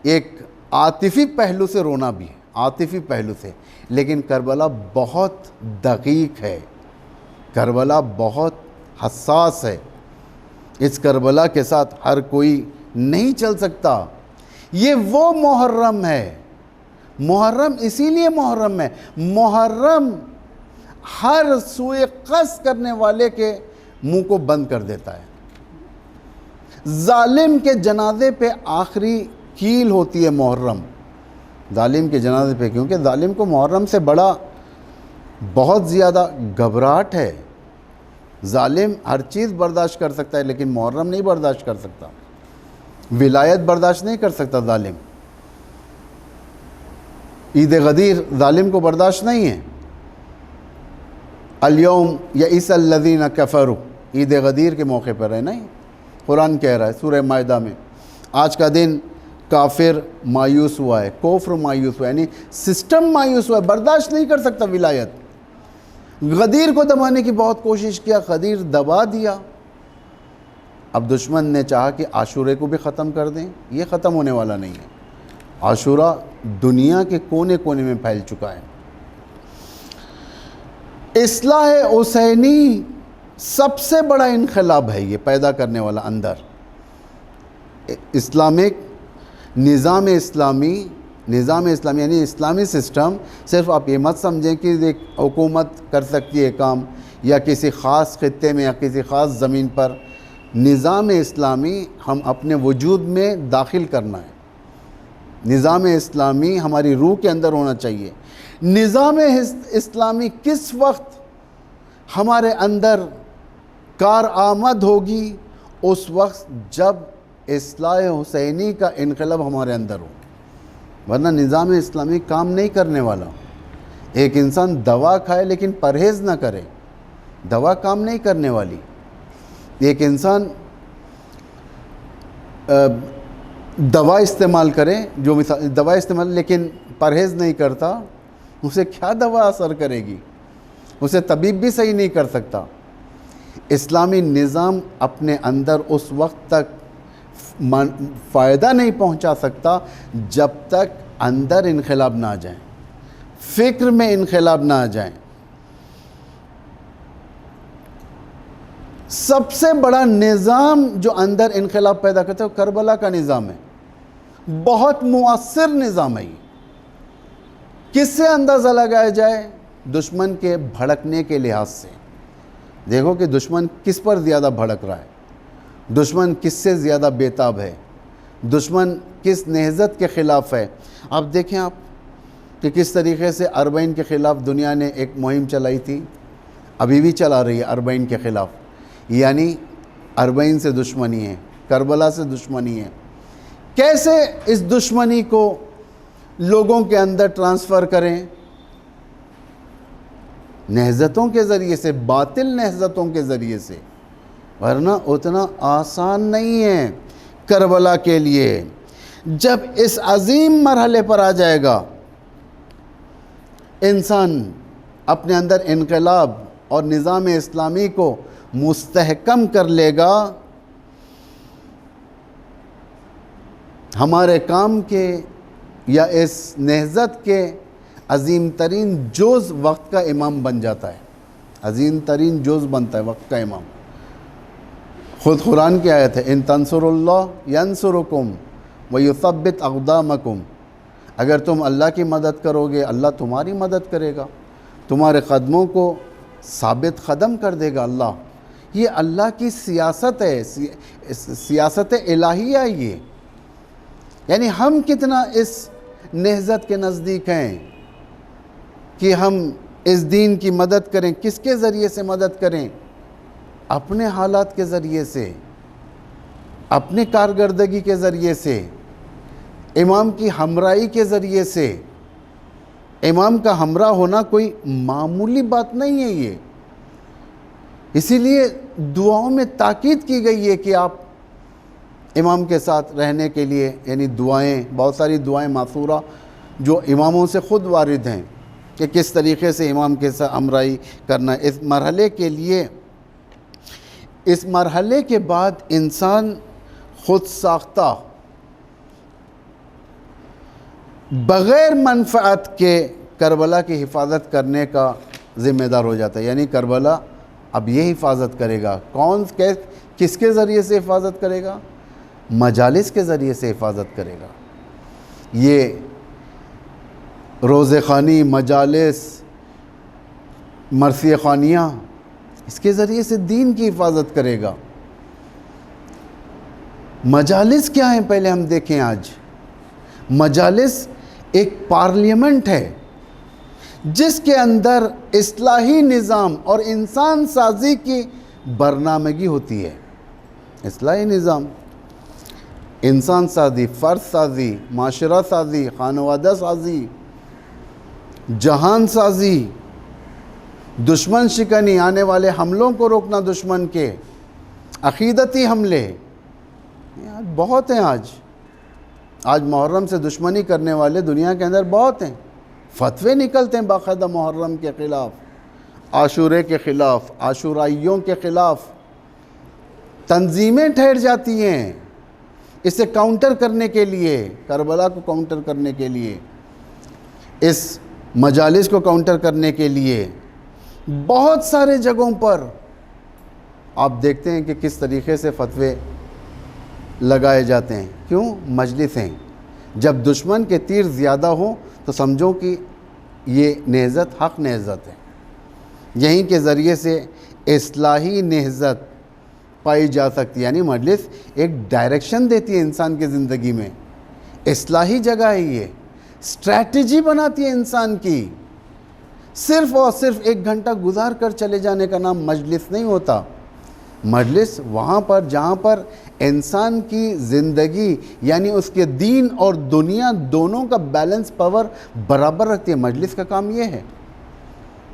ایک عاطفی پہلو سے رونا بھی ہے، عاطفی پہلو سے، لیکن کربلا بہت دقیق ہے. کربلا بہت حساس ہے. اس کربلا کے ساتھ ہر کوئی نہیں چل سکتا. یہ وہ محرم ہے. محرم اسی لیے محرم ہے. محرم ہر سوء قصد کرنے والے کے منہ کو بند کر دیتا ہے. ظالم کے جنازے پہ آخری کیل ہوتی ہے محرم. ظالم کے جنازے پہ، کیونکہ ظالم کو محرم سے بڑا بہت زیادہ گھبراہٹ ہے. ظالم ہر چیز برداشت کر سکتا ہے لیکن محرم نہیں برداشت کر سکتا. ولایت برداشت نہیں کر سکتا ظالم. عید غدیر ظالم کو برداشت نہیں ہے. الیوم یئس الذین کفروا، عید غدیر کے موقع پر ہے. نہیں، قرآن کہہ رہا ہے سورہ مائدہ میں، آج کا دن کافر مایوس ہوا ہے، کفر مایوس ہوا ہے، یعنی سسٹم مایوس ہوا ہے، برداشت نہیں کر سکتا ولایت. غدیر کو دبانے کی بہت کوشش کیا، غدیر دبا دیا. اب دشمن نے چاہا کہ عاشورے کو بھی ختم کر دیں. یہ ختم ہونے والا نہیں ہے. عاشورہ دنیا کے کونے کونے میں پھیل چکا ہے. اصلاح حسینی سب سے بڑا انقلاب ہے یہ پیدا کرنے والا اندر. اسلامک نظام اسلامی یعنی اسلامی سسٹم. صرف آپ یہ مت سمجھیں کہ ایک حکومت کر سکتی ہے کام، یا کسی خاص خطے میں یا کسی خاص زمین پر. نظام اسلامی ہم اپنے وجود میں داخل کرنا ہے. نظام اسلامی ہماری روح کے اندر ہونا چاہیے. نظام اسلامی کس وقت ہمارے اندر کارآمد ہوگی؟ اس وقت جب اصلاح حسینی کا انقلاب ہمارے اندر ہو، ورنہ نظام اسلامی کام نہیں کرنے والا. ایک انسان دوا کھائے لیکن پرہیز نہ کرے، دوا کام نہیں کرنے والی. ایک انسان دوا استعمال کرے، جو دوا استعمال لیکن پرہیز نہیں کرتا، اسے کیا دوا اثر کرے گی؟ اسے طبیب بھی صحیح نہیں کر سکتا. اسلامی نظام اپنے اندر اس وقت تک فائدہ نہیں پہنچا سکتا جب تک اندر انقلاب نہ آ جائیں، فکر میں انقلاب نہ آ جائیں. سب سے بڑا نظام جو اندر انقلاب پیدا کرتا ہے وہ کربلا کا نظام ہے. بہت مؤثر نظام ہے. کس سے اندازہ لگایا جائے؟ دشمن کے بھڑکنے کے لحاظ سے. دیکھو کہ دشمن کس پر زیادہ بھڑک رہا ہے، دشمن کس سے زیادہ بیتاب ہے، دشمن کس نہضت کے خلاف ہے. اب دیکھیں آپ کہ کس طریقے سے اربعین کے خلاف دنیا نے ایک مہم چلائی تھی، ابھی بھی چلا رہی ہے اربعین کے خلاف. یعنی اربعین سے دشمنی ہے، کربلا سے دشمنی ہے. کیسے اس دشمنی کو لوگوں کے اندر ٹرانسفر کریں؟ نہضتوں کے ذریعے سے، باطل نہضتوں کے ذریعے سے. ورنہ اتنا آسان نہیں ہے کربلا کے لیے. جب اس عظیم مرحلے پر آ جائے گا انسان اپنے اندر انقلاب اور نظام اسلامی کو مستحکم کر لے گا، ہمارے کام کے یا اس نہضت کے عظیم ترین جز وقت کا امام بن جاتا ہے. عظیم ترین جز بنتا ہے وقت کا امام. خود قرآن کی آیت ہے ان تنصروا اللہ ینصرکم ویثبت اقدامکم. اگر تم اللہ کی مدد کرو گے اللہ تمہاری مدد کرے گا، تمہارے قدموں کو ثابت قدم کر دے گا اللہ. یہ اللہ کی سیاست ہے، سیاست الہیہ. یہ یعنی ہم کتنا اس نہضت کے نزدیک ہیں کہ ہم اس دین کی مدد کریں. کس کے ذریعے سے مدد کریں؟ اپنے حالات کے ذریعے سے، اپنی کارکردگی کے ذریعے سے، امام کی ہمراہی کے ذریعے سے. امام کا ہمراہ ہونا کوئی معمولی بات نہیں ہے یہ. اسی لیے دعاؤں میں تاکید کی گئی ہے کہ آپ امام کے ساتھ رہنے کے لیے، یعنی دعائیں، بہت ساری دعائیں ماثورہ جو اماموں سے خود وارد ہیں کہ کس طریقے سے امام کے ساتھ ہمراہی کرنا. اس مرحلے کے لیے، اس مرحلے کے بعد انسان خود ساختہ بغیر منفعت کے کربلا کی حفاظت کرنے کا ذمہ دار ہو جاتا ہے. یعنی کربلا اب یہ حفاظت کرے گا. کس کے ذریعے سے حفاظت کرے گا؟ مجالس کے ذریعے سے حفاظت کرے گا. یہ روزے خوانی، مجالس، مرثیہ خوانیاں، اس کے ذریعے سے دین کی حفاظت کرے گا. مجالس کیا ہیں پہلے ہم دیکھیں. آج مجالس ایک پارلیمنٹ ہے جس کے اندر اصلاحی نظام اور انسان سازی کی برنامگی ہوتی ہے. اصلاحی نظام، انسان سازی، فرد سازی، معاشرہ سازی، خانوادہ سازی، جہان سازی، دشمن شکنی، آنے والے حملوں کو روکنا، دشمن کے عقیدتی حملے بہت ہیں. آج محرم سے دشمنی کرنے والے دنیا کے اندر بہت ہیں. فتوے نکلتے ہیں باقاعدہ محرم کے خلاف، عاشورے کے خلاف، عاشورائیوں کے خلاف. تنظیمیں ٹھہر جاتی ہیں اسے کاؤنٹر کرنے کے لیے، کربلا کو کاؤنٹر کرنے کے لیے، اس مجالس کو کاؤنٹر کرنے کے لیے. بہت سارے جگہوں پر آپ دیکھتے ہیں کہ کس طریقے سے فتوے لگائے جاتے ہیں. کیوں؟ مجلسیں. جب دشمن کے تیر زیادہ ہوں تو سمجھو کہ یہ نہضت حق نہضت ہے. یہیں کے ذریعے سے اصلاحی نہضت پائی جا سکتی ہے. یعنی مجلس ایک ڈائریکشن دیتی ہے انسان کی زندگی میں. اصلاحی جگہ ہے یہ، اسٹریٹجی بناتی ہے انسان کی. صرف اور صرف ایک گھنٹہ گزار کر چلے جانے کا نام مجلس نہیں ہوتا. مجلس وہاں پر جہاں پر انسان کی زندگی یعنی اس کے دین اور دنیا دونوں کا بیلنس پاور برابر رکھتی ہے. مجلس کا کام یہ ہے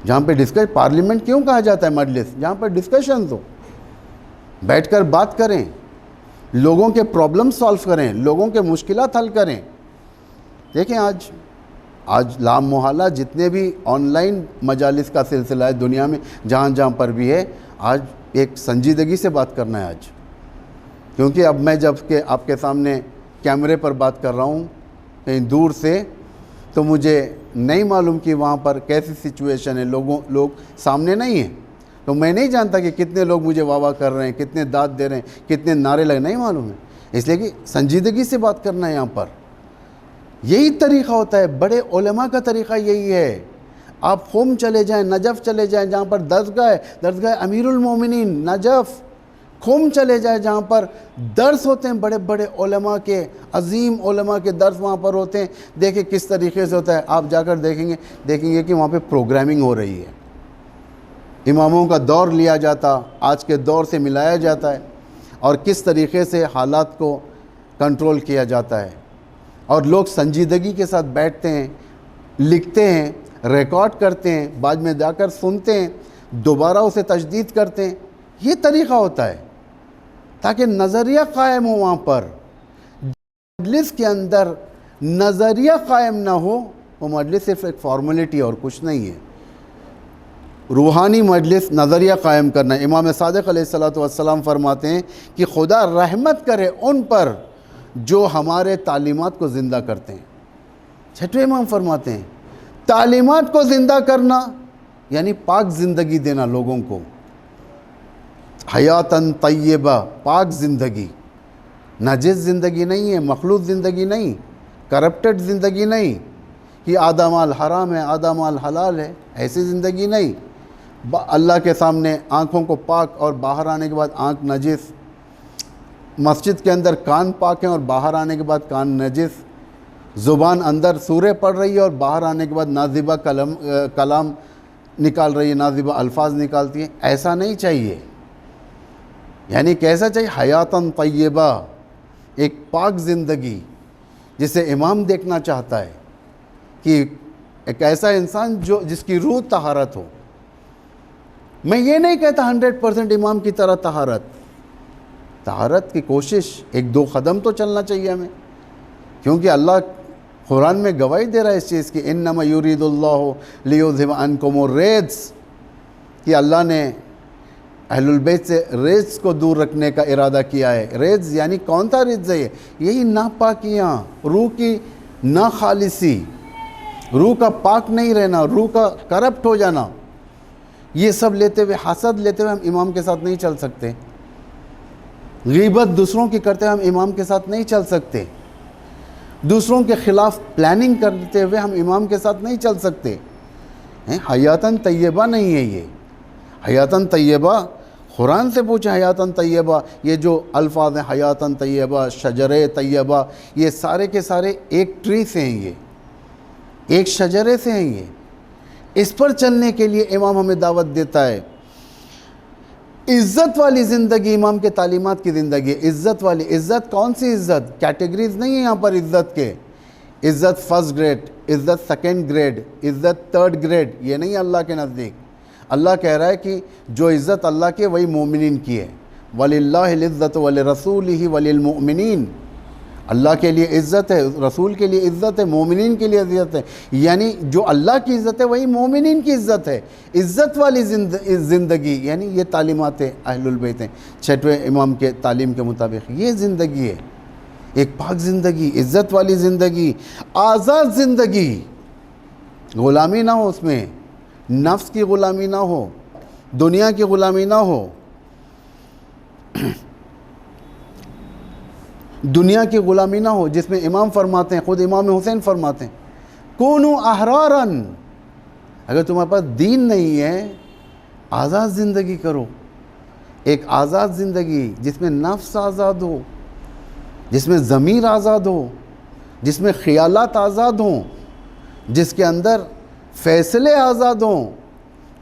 جہاں پہ پارلیمنٹ کیوں کہا جاتا ہے مجلس؟ جہاں پر ڈسکشنز ہو، بیٹھ کر بات کریں، لوگوں کے پرابلم سالو کریں، لوگوں کے مشکلات حل کریں. دیکھیں آج لا محالہ جتنے بھی آن لائن مجالس کا سلسلہ ہے دنیا میں جہاں جہاں پر بھی ہے، آج ایک سنجیدگی سے بات کرنا ہے آج. کیونکہ اب میں جب کہ آپ کے سامنے کیمرے پر بات کر رہا ہوں کہیں دور سے، تو مجھے نہیں معلوم کہ وہاں پر کیسی سچویشن ہے. لوگ سامنے نہیں ہیں تو میں نہیں جانتا کہ کتنے لوگ مجھے واہ واہ کر رہے ہیں، کتنے داد دے رہے ہیں، کتنے نعرے لگے، نہیں معلوم ہے. اس لیے کہ سنجیدگی سے بات کرنا ہے. یہاں پر یہی طریقہ ہوتا ہے، بڑے علماء کا طریقہ یہی ہے. آپ قم چلے جائیں، نجف چلے جائیں جہاں پر درسگاہ امیر المومنین نجف، قم چلے جائیں جہاں پر درس ہوتے ہیں بڑے بڑے علماء کے، عظیم علماء کے درس وہاں پر ہوتے ہیں. دیکھیں کس طریقے سے ہوتا ہے. آپ جا کر دیکھیں گے کہ وہاں پہ پروگرامنگ ہو رہی ہے. اماموں کا دور لیا جاتا، آج کے دور سے ملایا جاتا ہے، اور کس طریقے سے حالات کو کنٹرول کیا جاتا ہے. اور لوگ سنجیدگی کے ساتھ بیٹھتے ہیں، لکھتے ہیں، ریکارڈ کرتے ہیں، بعد میں جا کر سنتے ہیں، دوبارہ اسے تجدید کرتے ہیں. یہ طریقہ ہوتا ہے. تاکہ نظریہ قائم ہو وہاں پر. مجلس کے اندر نظریہ قائم نہ ہو وہ مجلس صرف ایک فارمیلٹی اور کچھ نہیں ہے. روحانی مجلس نظریہ قائم کرنا. امام صادق علیہ السلام فرماتے ہیں کہ خدا رحمت کرے ان پر جو ہمارے تعلیمات کو زندہ کرتے ہیں. چھٹویں امام فرماتے ہیں تعلیمات کو زندہ کرنا یعنی پاک زندگی دینا لوگوں کو. حیاتاً طیبہ، پاک زندگی، نجس زندگی نہیں ہے، مخلوط زندگی نہیں، کرپٹڈ زندگی نہیں کہ آدھا مال حرام ہے آدھا مال حلال ہے، ایسی زندگی نہیں. اللہ کے سامنے آنکھوں کو پاک اور باہر آنے کے بعد آنکھ نجس. مسجد کے اندر کان پاک ہیں اور باہر آنے کے بعد کان نجس. زبان اندر سورے پڑھ رہی ہے اور باہر آنے کے بعد نازیبہ کلام نکال رہی ہے، نازیبہ الفاظ نکالتی ہے. ایسا نہیں چاہیے. یعنی کیسا چاہیے؟ حیاتاً طیبہ، ایک پاک زندگی جسے امام دیکھنا چاہتا ہے کہ ایک ایسا انسان جس کی روح طہارت ہو. میں یہ نہیں کہتا 100% امام کی طرح طہارت کی کوشش، ایک دو قدم تو چلنا چاہیے ہمیں، کیونکہ اللہ قرآن میں گواہی دے رہا ہے اس چیز کی انما یرید اللہ لیذھب عنکم الرجس، کہ اللہ نے اہل البیت سے رجس کو دور رکھنے کا ارادہ کیا ہے. رجس یعنی کون سا رجس ہے؟ یہی ناپاکیاں، روح کی ناخالصی، روح کا پاک نہیں رہنا، روح کا کرپٹ ہو جانا. یہ سب لیتے ہوئے، حسد لیتے ہوئے ہم امام کے ساتھ نہیں چل سکتے. غیبت دوسروں کی کرتے ہوئے ہم امام کے ساتھ نہیں چل سکتے. دوسروں کے خلاف پلاننگ کرتے ہوئے ہم امام کے ساتھ نہیں چل سکتے. حیاتاً طیبہ نہیں ہے یہ. حیاتاً طیبہ، قرآن سے پوچھیں حیاتاً طیبہ، یہ جو الفاظ ہیں حیاتاً طیبہ، شجرے طیبہ، یہ سارے کے سارے ایک ٹری سے ہیں، یہ ایک شجرے سے ہیں. یہ اس پر چلنے کے لیے امام ہمیں دعوت دیتا ہے. عزت والی زندگی امام کے تعلیمات کی زندگی ہے. عزت والی، عزت کون سی عزت؟ کیٹیگریز نہیں ہیں یہاں پر عزت کے. عزت فرسٹ گریڈ، عزت سیکنڈ گریڈ، عزت تھرڈ گریڈ، یہ نہیں اللہ کے نزدیک. اللہ کہہ رہا ہے کہ جو عزت اللہ کی ہے وہی مومنین کی ہے. وَلِلَّهِ الْعِزَّةُ وَلِرَسُولِهِ وَلِلْمُؤْمِنِينَ. اللہ کے لیے عزت ہے، رسول کے لیے عزت ہے، مومنین کے لیے عزت ہے. یعنی جو اللہ کی عزت ہے وہی مومنین کی عزت ہے. عزت والی زندگی یعنی یہ تعلیمات اہل البیت ہیں. چھٹویں امام کے تعلیم کے مطابق یہ زندگی ہے، ایک پاک زندگی، عزت والی زندگی، آزاد زندگی. غلامی نہ ہو اس میں، نفس کی غلامی نہ ہو، دنیا کی غلامی نہ ہو. دنیا کی غلامی نہ ہو جس میں امام فرماتے ہیں، خود امام حسین فرماتے ہیں کونوا احراراً. اگر تمہارے پاس دین نہیں ہے آزاد زندگی کرو. ایک آزاد زندگی جس میں نفس آزاد ہو، جس میں ضمیر آزاد ہو، جس میں خیالات آزاد ہوں، جس کے اندر فیصلے آزاد ہوں.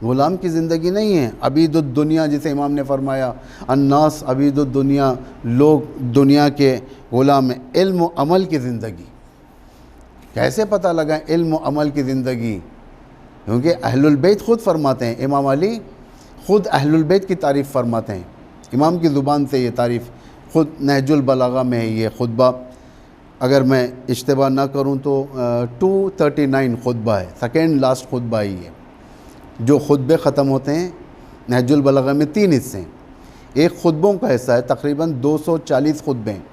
غلام کی زندگی نہیں ہے. عبید الدنیا جسے امام نے فرمایا، الناس عبید الدنیا، لوگ دنیا کے غلام ہیں. علم و عمل کی زندگی کیسے پتہ لگا؟ علم و عمل کی زندگی، کیونکہ اہل البیت خود فرماتے ہیں، امام علی خود اہل البیت کی تعریف فرماتے ہیں. امام کی زبان سے یہ تعریف خود نہج البلاغہ میں ہے. یہ خطبہ اگر میں اشتباہ نہ کروں تو 239 خطبہ ہے، سیکنڈ لاسٹ خطبہ ہی ہے. جو خطبے ختم ہوتے ہیں نہج البلاغہ میں 3 حصے ہیں. ایک خطبوں کا حصہ ہے، تقریباً 240 خطبے ہیں.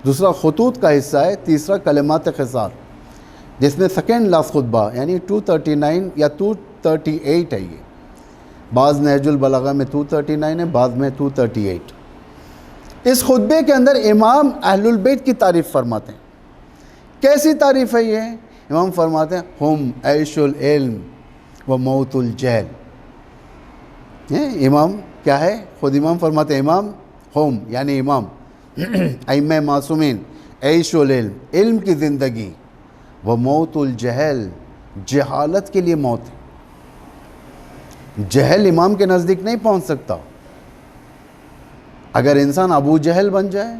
دوسرا خطوط کا حصہ ہے. تیسرا کلمات خصال، جس میں سیکنڈ لاسٹ خطبہ یعنی 239 یا 238 ہے. یہ بعض نہج البلاغہ میں 239 ہے، بعض میں 238. اس خطبے کے اندر امام اہل البیت کی تعریف فرماتے ہیں. کیسی تعریف ہے یہ؟ امام فرماتے ہیں ہم عیش العلم و موت الجہل. امام کیا ہے؟ خود امام فرماتے ہیں امام ہم یعنی امام ائمہ معصومین، عیش العلم، علم کی زندگی، و موت الجہل، جہالت کے لیے موت ہے. جہل امام کے نزدیک نہیں پہنچ سکتا. اگر انسان ابو جہل بن جائے،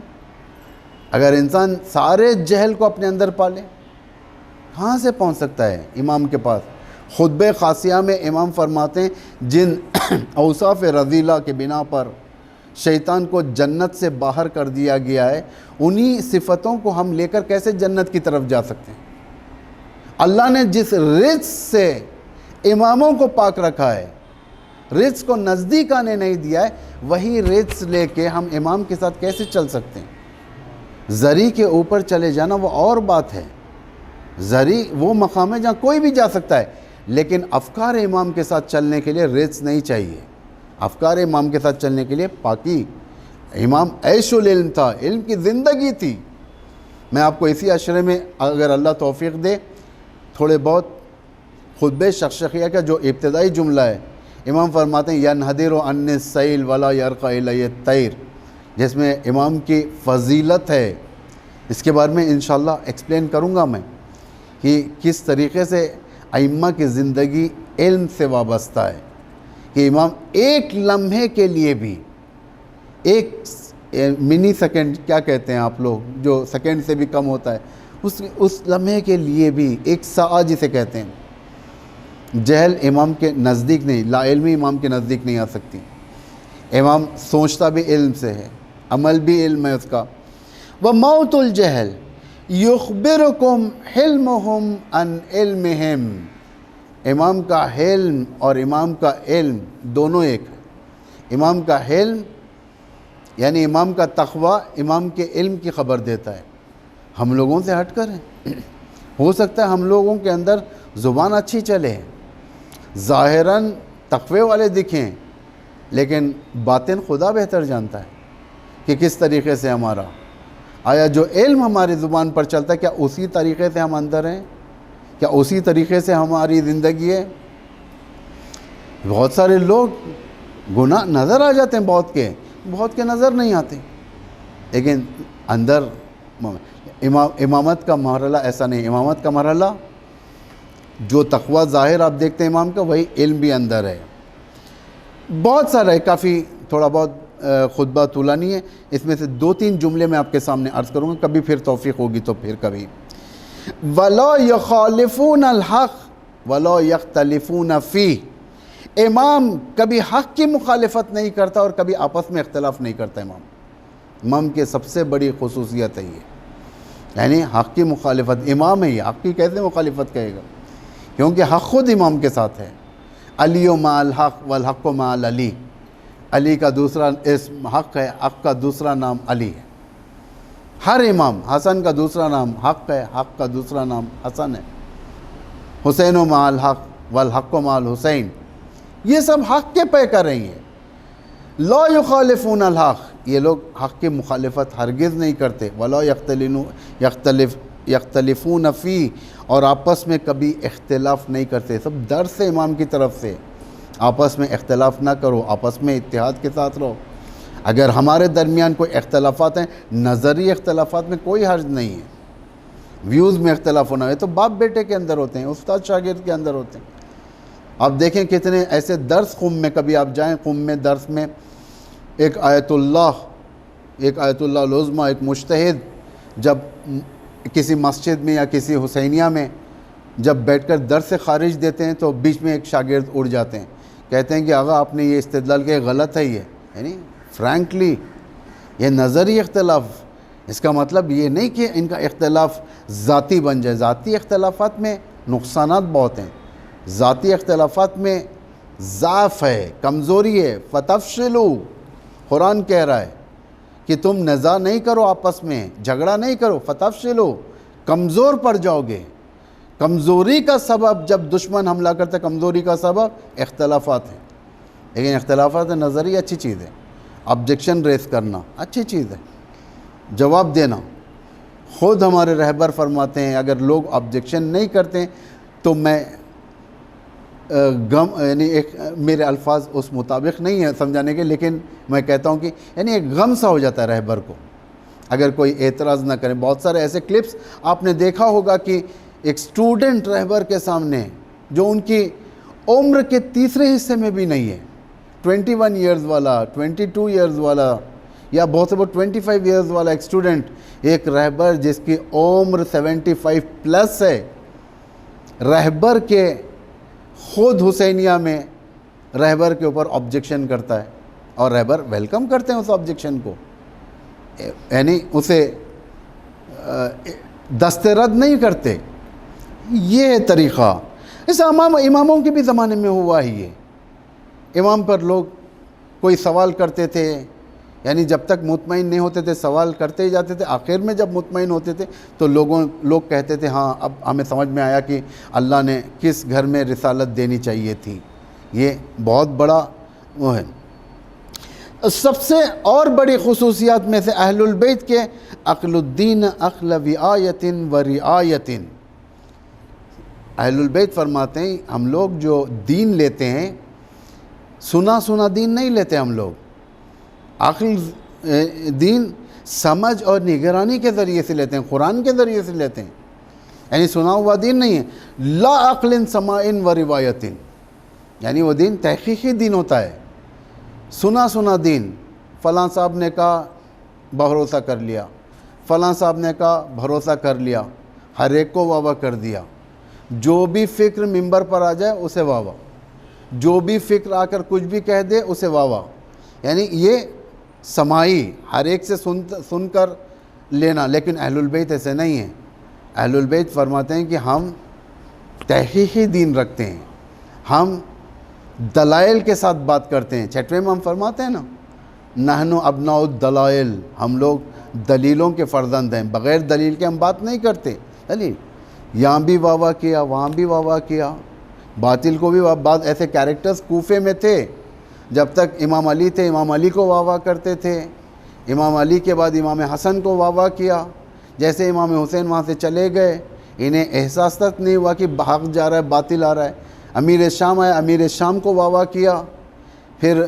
اگر انسان سارے جہل کو اپنے اندر پالے، کہاں سے پہنچ سکتا ہے امام کے پاس؟ خطبہ خاصیہ میں امام فرماتے ہیں جن اوصاف رذیلہ کے بنا پر شیطان کو جنت سے باہر کر دیا گیا ہے، انہی صفتوں کو ہم لے کر کیسے جنت کی طرف جا سکتے ہیں؟ اللہ نے جس رزق سے اماموں کو پاک رکھا ہے، رزق کو نزدیک آنے نہیں دیا ہے، وہی رزق لے کے ہم امام کے ساتھ کیسے چل سکتے ہیں؟ زری کے اوپر چلے جانا وہ اور بات ہے، زری وہ مقام ہے جہاں کوئی بھی جا سکتا ہے، لیکن افکار امام کے ساتھ چلنے کے لیے رزق نہیں چاہیے۔ افکار امام کے ساتھ چلنے کے لیے پاکی، امام عیش العلم تھا، علم کی زندگی تھی۔ میں آپ کو اسی عشرے میں اگر اللہ توفیق دے تھوڑے بہت خطبہ شخشقیہ کا جو ابتدائی جملہ ہے، امام فرماتے ہیں ینحدر عن السیل ولا یرقى الی الطیر، جس میں امام کی فضیلت ہے۔ اس کے بارے میں انشاءاللہ ایکسپلین کروں گا میں کہ کس طریقے سے ائمہ کی زندگی علم سے وابستہ ہے، کہ امام ایک لمحے کے لیے بھی، ایک منی سیکنڈ کیا کہتے ہیں آپ لوگ، جو سیکنڈ سے بھی کم ہوتا ہے، اس لمحے کے لیے بھی، ایک ساعت جسے کہتے ہیں، جہل امام کے نزدیک نہیں، لا علمی امام کے نزدیک نہیں آ سکتی۔ امام سوچتا بھی علم سے ہے، عمل بھی علم ہے اس کا۔ وَمَوْتُ الْجَهْلِ يُخْبِرُكُمْ حِلْمُهُمْ عَنْ عِلْمِهِمْ، امام کا حلم اور امام کا علم دونوں ایک ہے۔ امام کا حلم یعنی امام کا تقوی امام کے علم کی خبر دیتا ہے، ہم لوگوں سے ہٹ کر ہیں۔ ہو سکتا ہے ہم لوگوں کے اندر زبان اچھی چلے، ظاہراً تقوی والے دکھیں، لیکن باطن خدا بہتر جانتا ہے کہ کس طریقے سے ہمارا، آیا جو علم ہماری زبان پر چلتا ہے کیا اسی طریقے سے ہم اندر ہیں، کیا اسی طریقے سے ہماری زندگی ہے؟ بہت سارے لوگ گناہ نظر آ جاتے ہیں، بہت کے نظر نہیں آتے، لیکن اندر امامت کا مرحلہ ایسا نہیں۔ امامت کا مرحلہ جو تقوی ظاہر آپ دیکھتے ہیں امام کا، وہی علم بھی اندر ہے۔ بہت سارا ہے، کافی تھوڑا بہت خطبہ طولانی ہے، اس میں سے 2-3 جملے میں آپ کے سامنے عرض کروں گا، کبھی پھر توفیق ہوگی تو پھر کبھی۔ وَلَا يُخَالِفُونَ الْحَقِّ وَلَا يَخْتَلِفُونَ فِيهِ، امام کبھی حق کی مخالفت نہیں کرتا اور کبھی آپس میں اختلاف نہیں کرتا۔ امام کی سب سے بڑی خصوصیت ہے یہ، یعنی حق کی مخالفت، امام ہے یہ، حق کی کیسے مخالفت کہے گا؟ کیونکہ حق خود امام کے ساتھ ہے۔ علی مع الحق والحق مع علی، علی کا دوسرا اسم حق ہے، حق کا دوسرا نام علی ہے۔ ہر امام، حسن کا دوسرا نام حق ہے، حق کا دوسرا نام حسن ہے۔ حسین مع الحق والحق مع الحسین، یہ سب حق کے پہ کر رہی ہیں۔ لا یخالفون الحق، یہ لوگ حق کی مخالفت ہرگز نہیں کرتے۔ ولا یختلفون فی، اور آپس میں کبھی اختلاف نہیں کرتے۔ سب درس سے امام کی طرف سے، آپس میں اختلاف نہ کرو، آپس میں اتحاد کے ساتھ رہو۔ اگر ہمارے درمیان کوئی اختلافات ہیں، نظری اختلافات میں کوئی حرج نہیں ہے، ویوز میں اختلاف ہونا ہے تو باپ بیٹے کے اندر ہوتے ہیں، استاد شاگرد کے اندر ہوتے ہیں۔ آپ دیکھیں کتنے ایسے درس قم میں، کبھی آپ جائیں قم میں درس میں، ایک آیت اللہ العظمیٰ، ایک مجتہد جب کسی مسجد میں یا کسی حسینیہ میں جب بیٹھ کر درس سے خارج دیتے ہیں تو بیچ میں ایک شاگرد اڑ جاتے ہیں، کہتے ہیں کہ آغا آپ نے یہ استدلال کیا، غلط ہے یہ، یعنی فرینکلی یہ نظری اختلاف، اس کا مطلب یہ نہیں کہ ان کا اختلاف ذاتی بن جائے۔ ذاتی اختلافات میں نقصانات بہت ہیں، ذاتی اختلافات میں ضعف ہے، کمزوری ہے۔ فتفشلوا، قرآن کہہ رہا ہے کہ تم نزاع نہیں کرو، آپس میں جھگڑا نہیں کرو، فتفشلوا، کمزور پڑ جاؤ گے۔ کمزوری کا سبب جب دشمن حملہ کرتا ہے، کمزوری کا سبب اختلافات ہیں، لیکن اختلافات نظری اچھی چیز ہے، آبجیکشن ریز کرنا اچھی چیز ہے، جواب دینا۔ خود ہمارے رہبر فرماتے ہیں اگر لوگ آبجیکشن نہیں کرتے تو میں غم، یعنی ایک میرے الفاظ اس مطابق نہیں ہیں سمجھانے کے، لیکن میں کہتا ہوں کہ یعنی ایک غم سا ہو جاتا ہے رہبر کو اگر کوئی اعتراض نہ کرے۔ بہت سارے ایسے کلپس آپ نے دیکھا ہوگا کہ ایک سٹوڈنٹ رہبر کے سامنے جو ان کی عمر کے تیسرے حصے میں بھی نہیں ہے، 21 ایئرز والا، 22 ایئرز والا، یا بہت سے بہت 25 ایئرز والا ایک سٹوڈنٹ، ایک رہبر جس کی عمر 75 پلس ہے، رہبر کے خود حسینیہ میں رہبر کے اوپر آبجیکشن کرتا ہے اور رہبر ویلکم کرتے ہیں اس آبجیکشن کو، یعنی اسے دسترد نہیں کرتے. یہ ہے طریقہ. اس اماموں کے بھی زمانے میں ہوا ہی ہے. امام پر لوگ کوئی سوال کرتے تھے، یعنی جب تک مطمئن نہیں ہوتے تھے سوال کرتے ہی جاتے تھے. آخر میں جب مطمئن ہوتے تھے تو لوگ کہتے تھے ہاں اب ہمیں سمجھ میں آیا کہ اللہ نے کس گھر میں رسالت دینی چاہیے تھی. یہ بہت بڑا وہ ہے. سب سے اور بڑی خصوصیات میں سے اہل البیت کے عقل الدین عقل وعایت و رعایت. اہل البیت فرماتے ہیں ہم لوگ جو دین لیتے ہیں سنا دین نہیں لیتے ہم لوگ. عقل دین سمجھ اور نگرانی کے ذریعے سے لیتے ہیں، قرآن کے ذریعے سے لیتے ہیں، یعنی سنا ہوا دین نہیں ہے. لا عقل سماع و روایت، یعنی وہ دین تحقیقی دین ہوتا ہے. سنا دین، فلاں صاحب نے کہا بھروسہ کر لیا، فلاں صاحب نے کہا بھروسہ کر لیا، ہر ایک کو واہ کر دیا. جو بھی فکر ممبر پر آ جائے اسے واہ، جو بھی فکر آ کر کچھ بھی کہہ دے اسے واہ. یعنی یہ سماعی ہر ایک سے سن کر لینا. لیکن اہل البیت ایسے نہیں ہیں. اہل البیت فرماتے ہیں کہ ہم تحقیقی دین رکھتے ہیں، ہم دلائل کے ساتھ بات کرتے ہیں. چھٹویں میں ہم فرماتے ہیں نا نحن ابناء الدلائل، ہم لوگ دلیلوں کے فرزند ہیں، بغیر دلیل کے ہم بات نہیں کرتے. دلیل یہاں بھی واہ کیا، وہاں بھی واہ کیا، باطل کو بھی. بعض ایسے کیریکٹرز کوفے میں تھے جب تک امام علی تھے امام علی کو واہ کرتے تھے، امام علی کے بعد امام حسن کو واہ کیا. جیسے امام حسین وہاں سے چلے گئے انہیں احساس تک نہیں ہوا کہ حق جا رہا ہے باطل آ رہا ہے. امیر شام آئے، امیر شام کو واہ کیا، پھر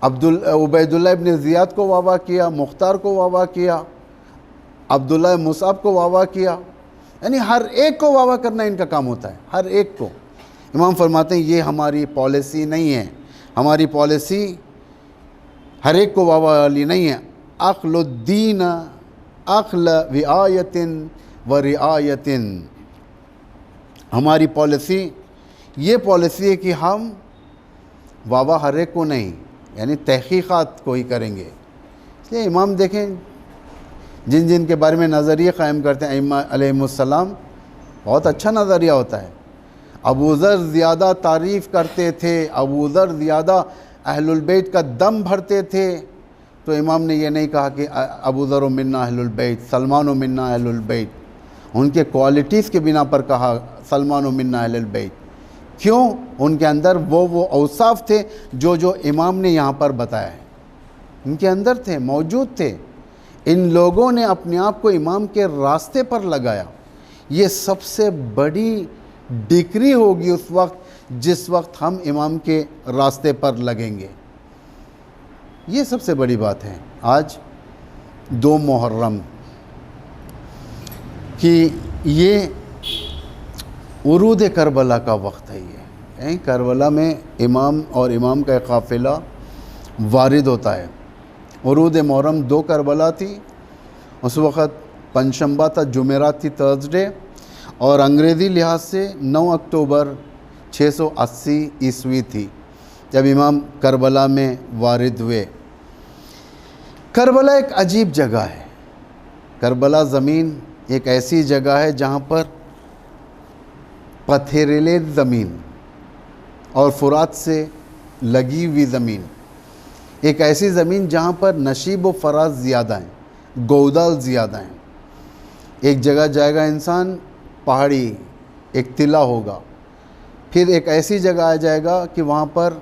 عبید اللہ ابن زیاد کو واہ کیا، مختار کو واہ کیا، عبداللہ مصعب کو واہ کیا. یعنی ہر ایک کو واہ کرنا ان کا کام ہوتا ہے، ہر ایک کو. امام فرماتے ہیں یہ ہماری پالیسی نہیں ہے. ہماری پالیسی ہر ایک کو واہ والی نہیں ہے. عقل الدین عقل وعایت و رعایت. ہماری پالیسی یہ پالیسی ہے کہ ہم واہ ہر ایک کو نہیں، یعنی تحقیقات کو ہی کریں گے. اس لیے امام دیکھیں جن کے بارے میں نظریہ قائم کرتے ہیں ائمہ علیہم السلام، بہت اچھا نظریہ ہوتا ہے. ابو ذر زیادہ تعریف کرتے تھے، ابو ذر زیادہ اہل البیت کا دم بھرتے تھے، تو امام نے یہ نہیں کہا کہ ابو ذر منا اہل البیت، سلمان منا اہل البیت. ان کے کوالٹیز کے بنا پر کہا سلمان منا اہل البیت. کیوں؟ ان کے اندر وہ اوصاف تھے جو امام نے یہاں پر بتایا ہے، ان کے اندر تھے، موجود تھے. ان لوگوں نے اپنے آپ کو امام کے راستے پر لگایا. یہ سب سے بڑی ڈگری ہوگی اس وقت جس وقت ہم امام کے راستے پر لگیں گے. یہ سب سے بڑی بات ہے. آج 2 محرم کہ یہ ورود کربلا کا وقت ہے. یہ کربلا میں امام اور امام کا ایک قافلہ وارد ہوتا ہے. ورود محرم 2 کربلا تھی. اس وقت پنجشنبہ تھا، جمعرات تھی، تھرسڈے، اور انگریزی لحاظ سے 9 اکتوبر 680 عیسوی تھی جب امام کربلا میں وارد ہوئے. کربلا ایک عجیب جگہ ہے. کربلا زمین ایک ایسی جگہ ہے جہاں پر پتھریلے زمین اور فرات سے لگی ہوئی زمین، ایک ایسی زمین جہاں پر نشیب و فراز زیادہ ہیں، گودال زیادہ ہیں. ایک جگہ جائے گا انسان پہاڑی ایک ٹلہ ہوگا، پھر ایک ایسی جگہ آ جائے گا کہ وہاں پر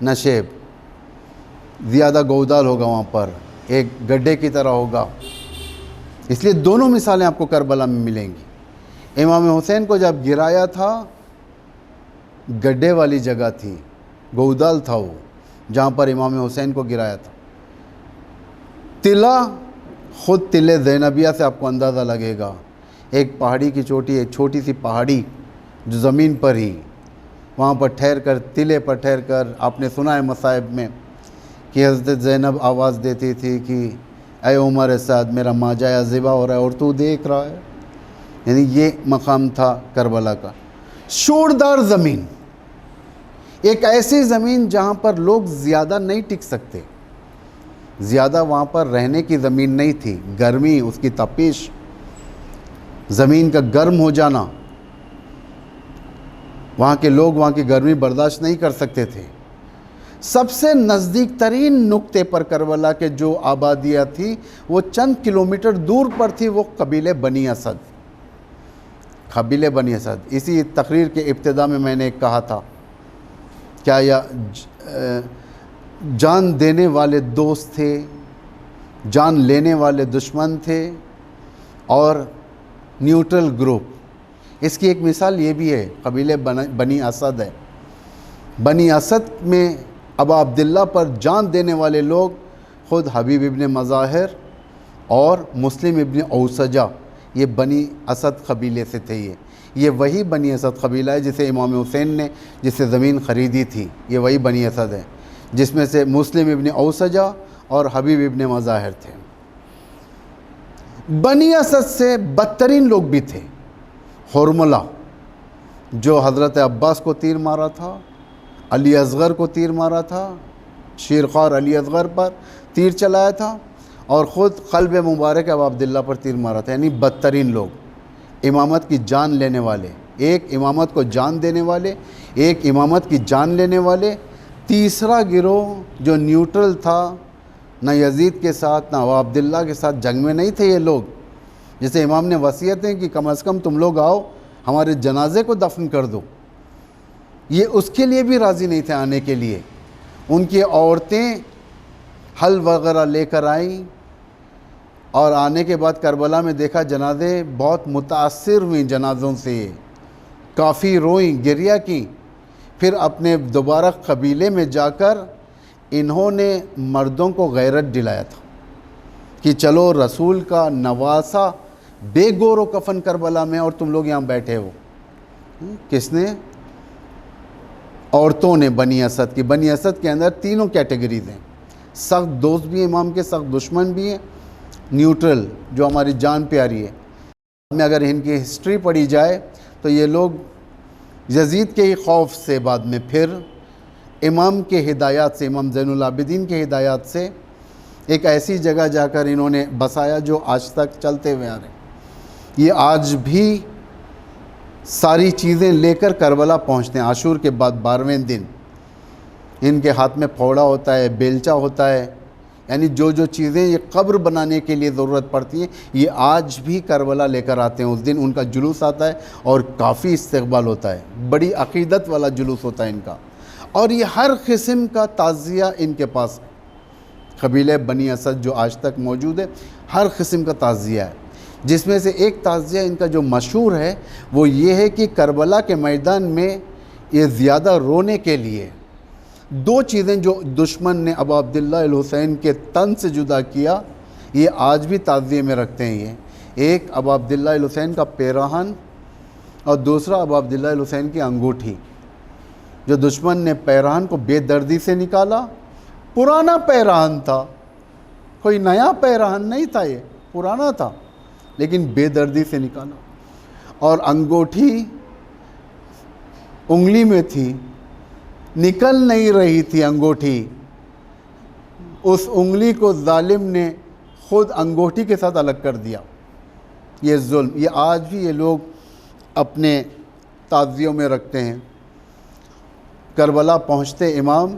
نشیب زیادہ گودال ہوگا، وہاں پر ایک گڈھے کی طرح ہوگا. اس لیے دونوں مثالیں آپ کو کربلا میں ملیں گی. امام حسین کو جب گرایا تھا گڈھے والی جگہ تھی، گودال تھا وہ جہاں پر امام حسین کو گرایا تھا. تلہ خود تلے زینبیہ سے آپ کو اندازہ لگے گا، ایک پہاڑی کی چوٹی، ایک چھوٹی سی پہاڑی جو زمین پر ہی، وہاں پر ٹھہر کر، تلے پر ٹھہر کر. آپ نے سنا ہے مصائب میں کہ حضرت زینب آواز دیتی تھی کہ اے عمر سعد میرا ماجا ذبح ہو رہا ہے اور تو دیکھ رہا ہے. یعنی یہ مقام تھا کربلا کا. شوردار زمین، ایک ایسی زمین جہاں پر لوگ زیادہ نہیں ٹک سکتے، زیادہ وہاں پر رہنے کی زمین نہیں تھی، گرمی، اس کی تپش، زمین کا گرم ہو جانا، وہاں کے لوگ وہاں کی گرمی برداشت نہیں کر سکتے تھے۔ سب سے نزدیک ترین نقطے پر کربلا کے جو آبادیاں تھی وہ چند کلومیٹر دور پر تھی، وہ قبیلے بنی اسد، قبیلے بنی اسد۔ اسی تقریر کے ابتدا میں نے کہا تھا، کیا یہ جان دینے والے دوست تھے، جان لینے والے دشمن تھے، اور نیوٹرل گروپ؟ اس کی ایک مثال یہ بھی ہے، قبیلے بنی اسد ہے۔ بنی اسد میں ابا عبداللہ پر جان دینے والے لوگ خود حبیب ابن مظاہر اور مسلم ابن اوسجہ، یہ بنی اسد قبیلے سے تھے۔ یہ وہی بنی اسد قبیلہ ہے جسے امام حسین نے جس سے زمین خریدی تھی، یہ وہی بنی اسد ہے، جس میں سے مسلم ابن اوسجہ اور حبیب ابن مظاہر تھے۔ بنی اسد سے بدترین لوگ بھی تھے حرملہ، جو حضرت عباس کو تیر مارا تھا، علی اصغر کو تیر مارا تھا، شیرخوار علی اصغر پر تیر چلایا تھا، اور خود قلب مبارک ابا عبداللہ پر تیر مارا تھا۔ یعنی بدترین لوگ، امامت کی جان لینے والے، ایک امامت کو جان دینے والے، ایک امامت کی جان لینے والے۔ تیسرا گروہ جو نیوٹرل تھا، نہ یزید کے ساتھ نہ ابا عبداللہ کے ساتھ جنگ میں نہیں تھے یہ لوگ، جسے امام نے وصیتیں کہ کم از کم تم لوگ آؤ ہمارے جنازے کو دفن کر دو، یہ اس کے لیے بھی راضی نہیں تھے آنے کے لیے۔ ان کی عورتیں حل وغیرہ لے کر آئیں، اور آنے کے بعد کربلا میں دیکھا جنازے، بہت متاثر ہوئیں جنازوں سے، کافی روئیں، گریہ کی۔ پھر اپنے دوبارہ قبیلے میں جا کر انہوں نے مردوں کو غیرت دلایا تھا کہ چلو رسول کا نواسہ بے گور و کفن کربلا میں، اور تم لوگ یہاں بیٹھے ہو۔ کس نے؟ عورتوں نے، بنی اسد کی۔ بنی اسد کے اندر تینوں کیٹیگریز ہیں، سخت دوست بھی ہیں امام کے، سخت دشمن بھی ہیں، نیوٹرل جو ہماری جان پیاری ہے۔ میں اگر ان کی ہسٹری پڑھی جائے تو یہ لوگ یزید کے ہی خوف سے بعد میں پھر امام کے ہدایات سے، امام زین العابدین کے ہدایات سے ایک ایسی جگہ جا کر انہوں نے بسایا جو آج تک چلتے ہوئے آ رہے ہیں۔ یہ آج بھی ساری چیزیں لے کر کربلا پہنچتے ہیں۔ عاشور کے بعد 12ویں دن ان کے ہاتھ میں پھوڑا ہوتا ہے، بیلچا ہوتا ہے، یعنی جو چیزیں یہ قبر بنانے کے لیے ضرورت پڑتی ہیں یہ آج بھی کربلا لے کر آتے ہیں۔ اس دن ان کا جلوس آتا ہے اور کافی استقبال ہوتا ہے، بڑی عقیدت والا جلوس ہوتا ہے ان کا، اور یہ ہر قسم کا تعزیہ ان کے پاس ہے۔ قبیلہ بنی اسد جو آج تک موجود ہے، ہر قسم کا تعزیہ ہے، جس میں سے ایک تعزیہ ان کا جو مشہور ہے وہ یہ ہے کہ کربلا کے میدان میں یہ زیادہ رونے کے لیے دو چیزیں جو دشمن نے ابا عبداللہ الحسین کے تن سے جدا کیا، یہ آج بھی تعزیے میں رکھتے ہیں۔ یہ ایک ابا عبداللہ الحسین کا پیراہن، اور دوسرا ابا عبداللہ الحسین کی انگوٹھی، جو دشمن نے پیراہن کو بے دردی سے نکالا۔ پرانا پیراہن تھا، کوئی نیا پیراہن نہیں تھا، یہ پرانا تھا، لیکن بے دردی سے نکالا، اور انگوٹھی انگلی میں تھی، نکل نہیں رہی تھی انگوٹھی، اس انگلی کو ظالم نے خود انگوٹھی کے ساتھ الگ کر دیا۔ یہ ظلم، یہ آج بھی یہ لوگ اپنے تعزیوں میں رکھتے ہیں۔ کربلا پہنچتے امام،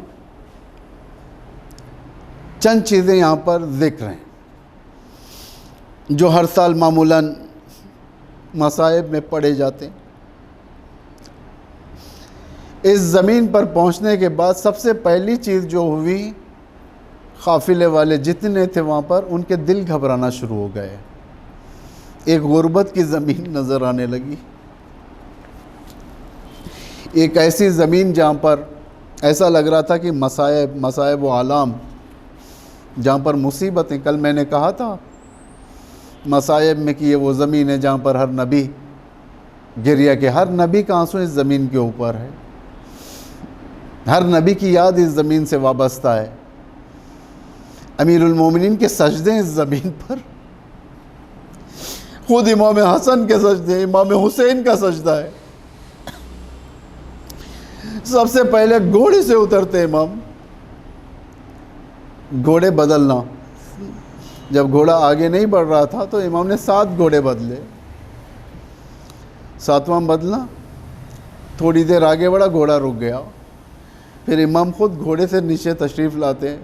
چند چیزیں یہاں پر ذکر ہیں جو ہر سال معمولاً مصائب میں پڑھے جاتے ہیں۔ اس زمین پر پہنچنے کے بعد سب سے پہلی چیز جو ہوئی، قافلے والے جتنے تھے وہاں پر، ان کے دل گھبرانا شروع ہو گئے، ایک غربت کی زمین نظر آنے لگی، ایک ایسی زمین جہاں پر ایسا لگ رہا تھا کہ مصائب و آلام، جہاں پر مصیبتیں، کل میں نے کہا تھا مصائب میں کہ یہ وہ زمین ہے جہاں پر ہر نبی گریہ کے، ہر نبی کا آنسو اس زمین کے اوپر ہے، ہر نبی کی یاد اس زمین سے وابستہ ہے۔ امیر المومنین کے سجدے اس زمین پر، خود امام حسن کے سجدے، امام حسین کا سجدہ ہے۔ سب سے پہلے گھوڑے سے اترتے امام، گھوڑے بدلنا، جب گھوڑا آگے نہیں بڑھ رہا تھا تو امام نے 7 گھوڑے بدلے، 7واں بدلا، تھوڑی دیر آگے بڑھا، گھوڑا رک گیا، پھر امام خود گھوڑے سے نیچے تشریف لاتے ہیں،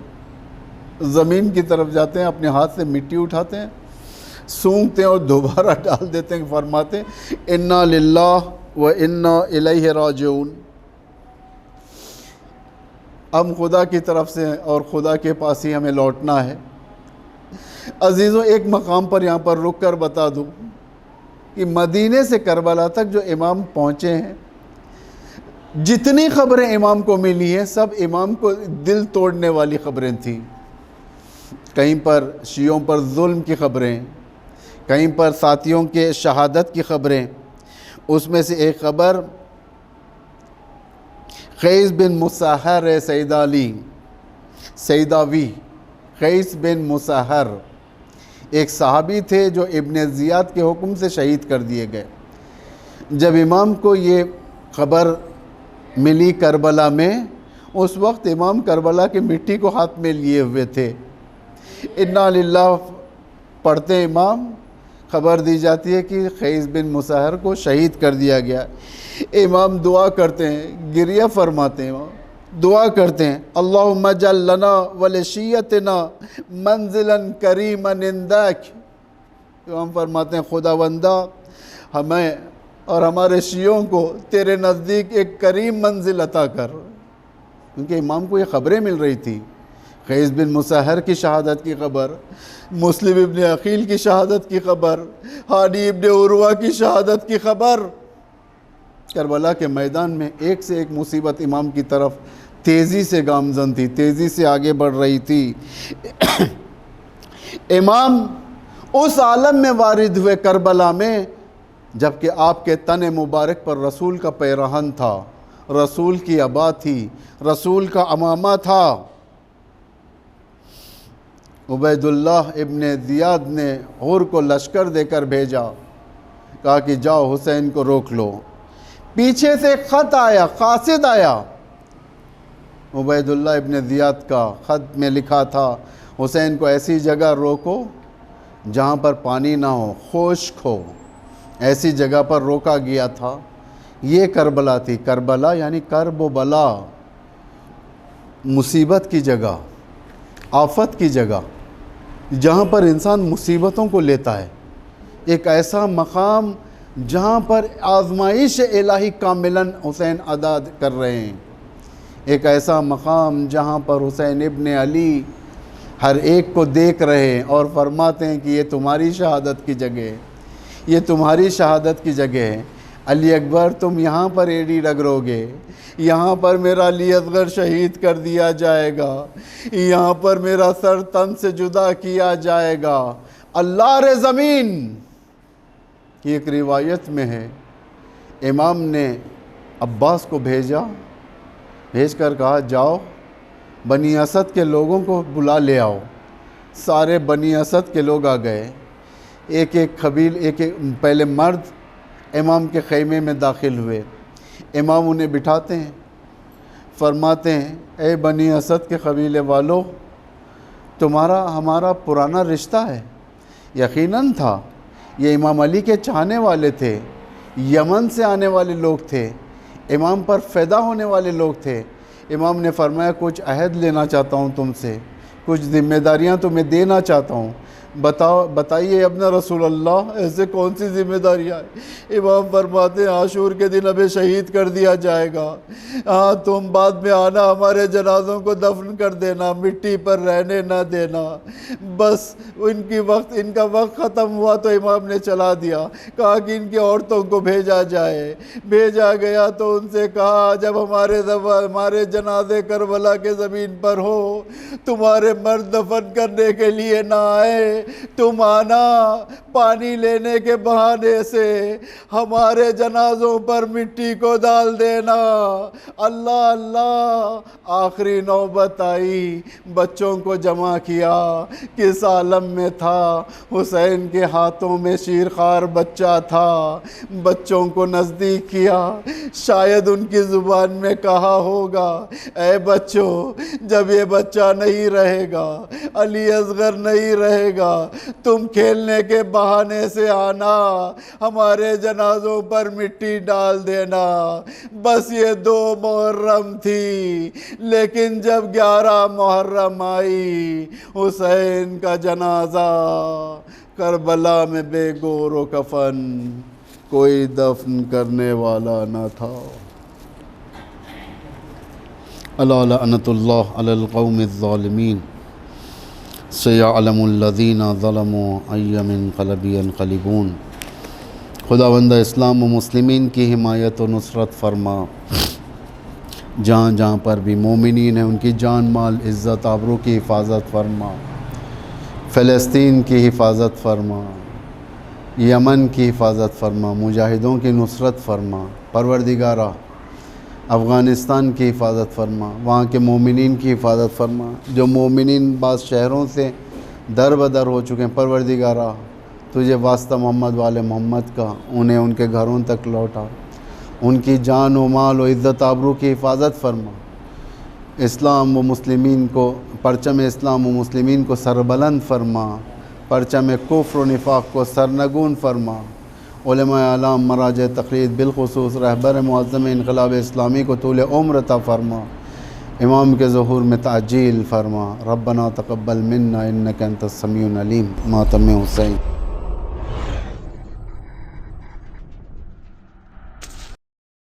زمین کی طرف جاتے ہیں، اپنے ہاتھ سے مٹی اٹھاتے ہیں، سونگتے ہیں اور دوبارہ ڈال دیتے ہیں، فرماتے ہیں انا للہ و انا الیہ راجعون، ہم خدا کی طرف سے اور خدا کے پاس ہی ہمیں لوٹنا ہے۔ عزیزوں، ایک مقام پر یہاں پر رک کر بتا دوں کہ مدینے سے کربلا تک جو امام پہنچے ہیں، جتنی خبریں امام کو ملی ہیں سب امام کو دل توڑنے والی خبریں تھیں۔ کہیں پر شیعوں پر ظلم کی خبریں، کہیں پر ساتھیوں کے شہادت کی خبریں۔ اس میں سے ایک خبر قیس بن مسحر سیداوی قیس بن مسحر ایک صحابی تھے جو ابن زیاد کے حکم سے شہید کر دیے گئے۔ جب امام کو یہ خبر ملی کربلا میں، اس وقت امام کربلا کی مٹی کو ہاتھ میں لیے ہوئے تھے، انا للہ پڑھتے امام، خبر دی جاتی ہے کہ قیس بن مسحر کو شہید کر دیا گیا۔ امام دعا کرتے ہیں، گریہ فرماتے ہیں، دعا کرتے ہیں اللہم اجعل لنا ولشیتنا منزلا کریما عندک۔ امام فرماتے ہیں خداوندہ ہمیں اور ہمارے شیعوں کو تیرے نزدیک ایک کریم منزل عطا کر، کیونکہ امام کو یہ خبریں مل رہی تھی، قیس بن مسحر کی شہادت کی خبر، مسلم ابن عقیل کی شہادت کی خبر، ہانی ابن عروہ کی شہادت کی خبر۔ کربلا کے میدان میں ایک سے ایک مصیبت امام کی طرف تیزی سے گامزن تھی، تیزی سے آگے بڑھ رہی تھی۔ امام اس عالم میں وارد ہوئے کربلا میں جبکہ آپ کے تن مبارک پر رسول کا پیرہن تھا، رسول کی عبا تھی، رسول کا عمامہ تھا۔ عبید اللہ ابن زیاد نے حور کو لشکر دے کر بھیجا، کہا کہ جاؤ حسین کو روک لو۔ پیچھے سے خط آیا، قاصد آیا، عبید اللہ ابن زیاد کا، خط میں لکھا تھا حسین کو ایسی جگہ روکو جہاں پر پانی نہ ہو، خشک ہو، ایسی جگہ پر روکا گیا تھا۔ یہ کربلا تھی، کربلا یعنی کرب و بلا، مصیبت کی جگہ، آفت کی جگہ، جہاں پر انسان مصیبتوں کو لیتا ہے، ایک ایسا مقام جہاں پر آزمائش الہی کاملاً حسین ادا کر رہے ہیں، ایک ایسا مقام جہاں پر حسین ابن علی ہر ایک کو دیکھ رہے ہیں اور فرماتے ہیں کہ یہ تمہاری شہادت کی جگہ ہے، یہ تمہاری شہادت کی جگہ ہے، علی اکبر تم یہاں پر ایڑی رگڑو گے، یہاں پر میرا علی اصغر شہید کر دیا جائے گا، یہاں پر میرا سر تن سے جدا کیا جائے گا۔ اللہ رے زمین کی ایک روایت میں ہے، امام نے عباس کو بھیج کر کہا جاؤ بنی اسد کے لوگوں کو بلا لے آؤ۔ سارے بنی اسد کے لوگ آ گئے، ایک ایک پہلے مرد امام کے خیمے میں داخل ہوئے، امام انہیں بٹھاتے ہیں، فرماتے ہیں اے بنی اسد کے قبیلے والو، تمہارا ہمارا پرانا رشتہ ہے۔ یقیناً تھا، یہ امام علی کے چاہنے والے تھے، یمن سے آنے والے لوگ تھے، امام پر فدا ہونے والے لوگ تھے۔ امام نے فرمایا کچھ عہد لینا چاہتا ہوں تم سے، کچھ ذمہ داریاں تمہیں دینا چاہتا ہوں، بتائیے ابن رسول اللہ ایسے کون سی ذمہ داریاں ہیں؟ امام فرماتے ہیں عاشور کے دن ہمیں شہید کر دیا جائے گا، ہاں تم بعد میں آنا، ہمارے جنازوں کو دفن کر دینا، مٹی پر رہنے نہ دینا۔ بس ان کا وقت ختم ہوا تو امام نے چلا دیا، کہا کہ ان کی عورتوں کو بھیجا جائے۔ بھیجا گیا تو ان سے کہا جب ہمارے جنازے کربلا کے زمین پر ہو، تمہارے مرد دفن کرنے کے لیے نہ آئے تم آنا پانی لینے کے بہانے سے ہمارے جنازوں پر مٹی کو ڈال دینا۔ اللہ اللہ، آخری نوبت آئی، بچوں کو جمع کیا، کس عالم میں تھا؟ حسین کے ہاتھوں میں شیرخوار بچہ تھا، بچوں کو نزدیک کیا، شاید ان کی زبان میں کہا ہوگا، اے بچوں، جب یہ بچہ نہیں رہے گا، علی اصغر نہیں رہے گا، تم کھیلنے کے بہانے سے آنا، ہمارے جنازوں پر مٹی ڈال دینا۔ بس یہ 2 محرم تھی، لیکن جب 11 محرم آئی، حسین کا جنازہ کربلا میں بے گور و کفن، کوئی دفن کرنے والا نہ تھا۔ الا لعنت اللہ علی القوم الظالمین، سیعلم الذین ظلموا ای منقلب ینقلبون۔ خداوند اسلام و مسلمین کی حمایت و نصرت فرما، جہاں جہاں پر بھی مومنین ہیں ان کی جان مال عزت آبرو کی حفاظت فرما، فلسطین کی حفاظت فرما، یمن کی حفاظت فرما، مجاہدوں کی نصرت فرما، پروردگارہ افغانستان کی حفاظت فرما، وہاں کے مومنین کی حفاظت فرما، جو مومنین بعض شہروں سے در بدر ہو چکے ہیں، پروردگارہ تجھے واسطہ محمد والے محمد کا انہیں ان کے گھروں تک لوٹا، ان کی جان و مال و عزت آبرو کی حفاظت فرما، اسلام و مسلمین کو، پرچم اسلام و مسلمین کو سربلند فرما، پرچم کفر و نفاق کو سرنگون فرما، علماء اعلام مراجع تقلید بالخصوص رہبر معظم انقلاب اسلامی کو طول عمر عطا فرما، امام کے ظہور میں تعجیل فرما۔ ربنا تقبل منا انک انت السمیع العلیم۔ ماتم حسین۔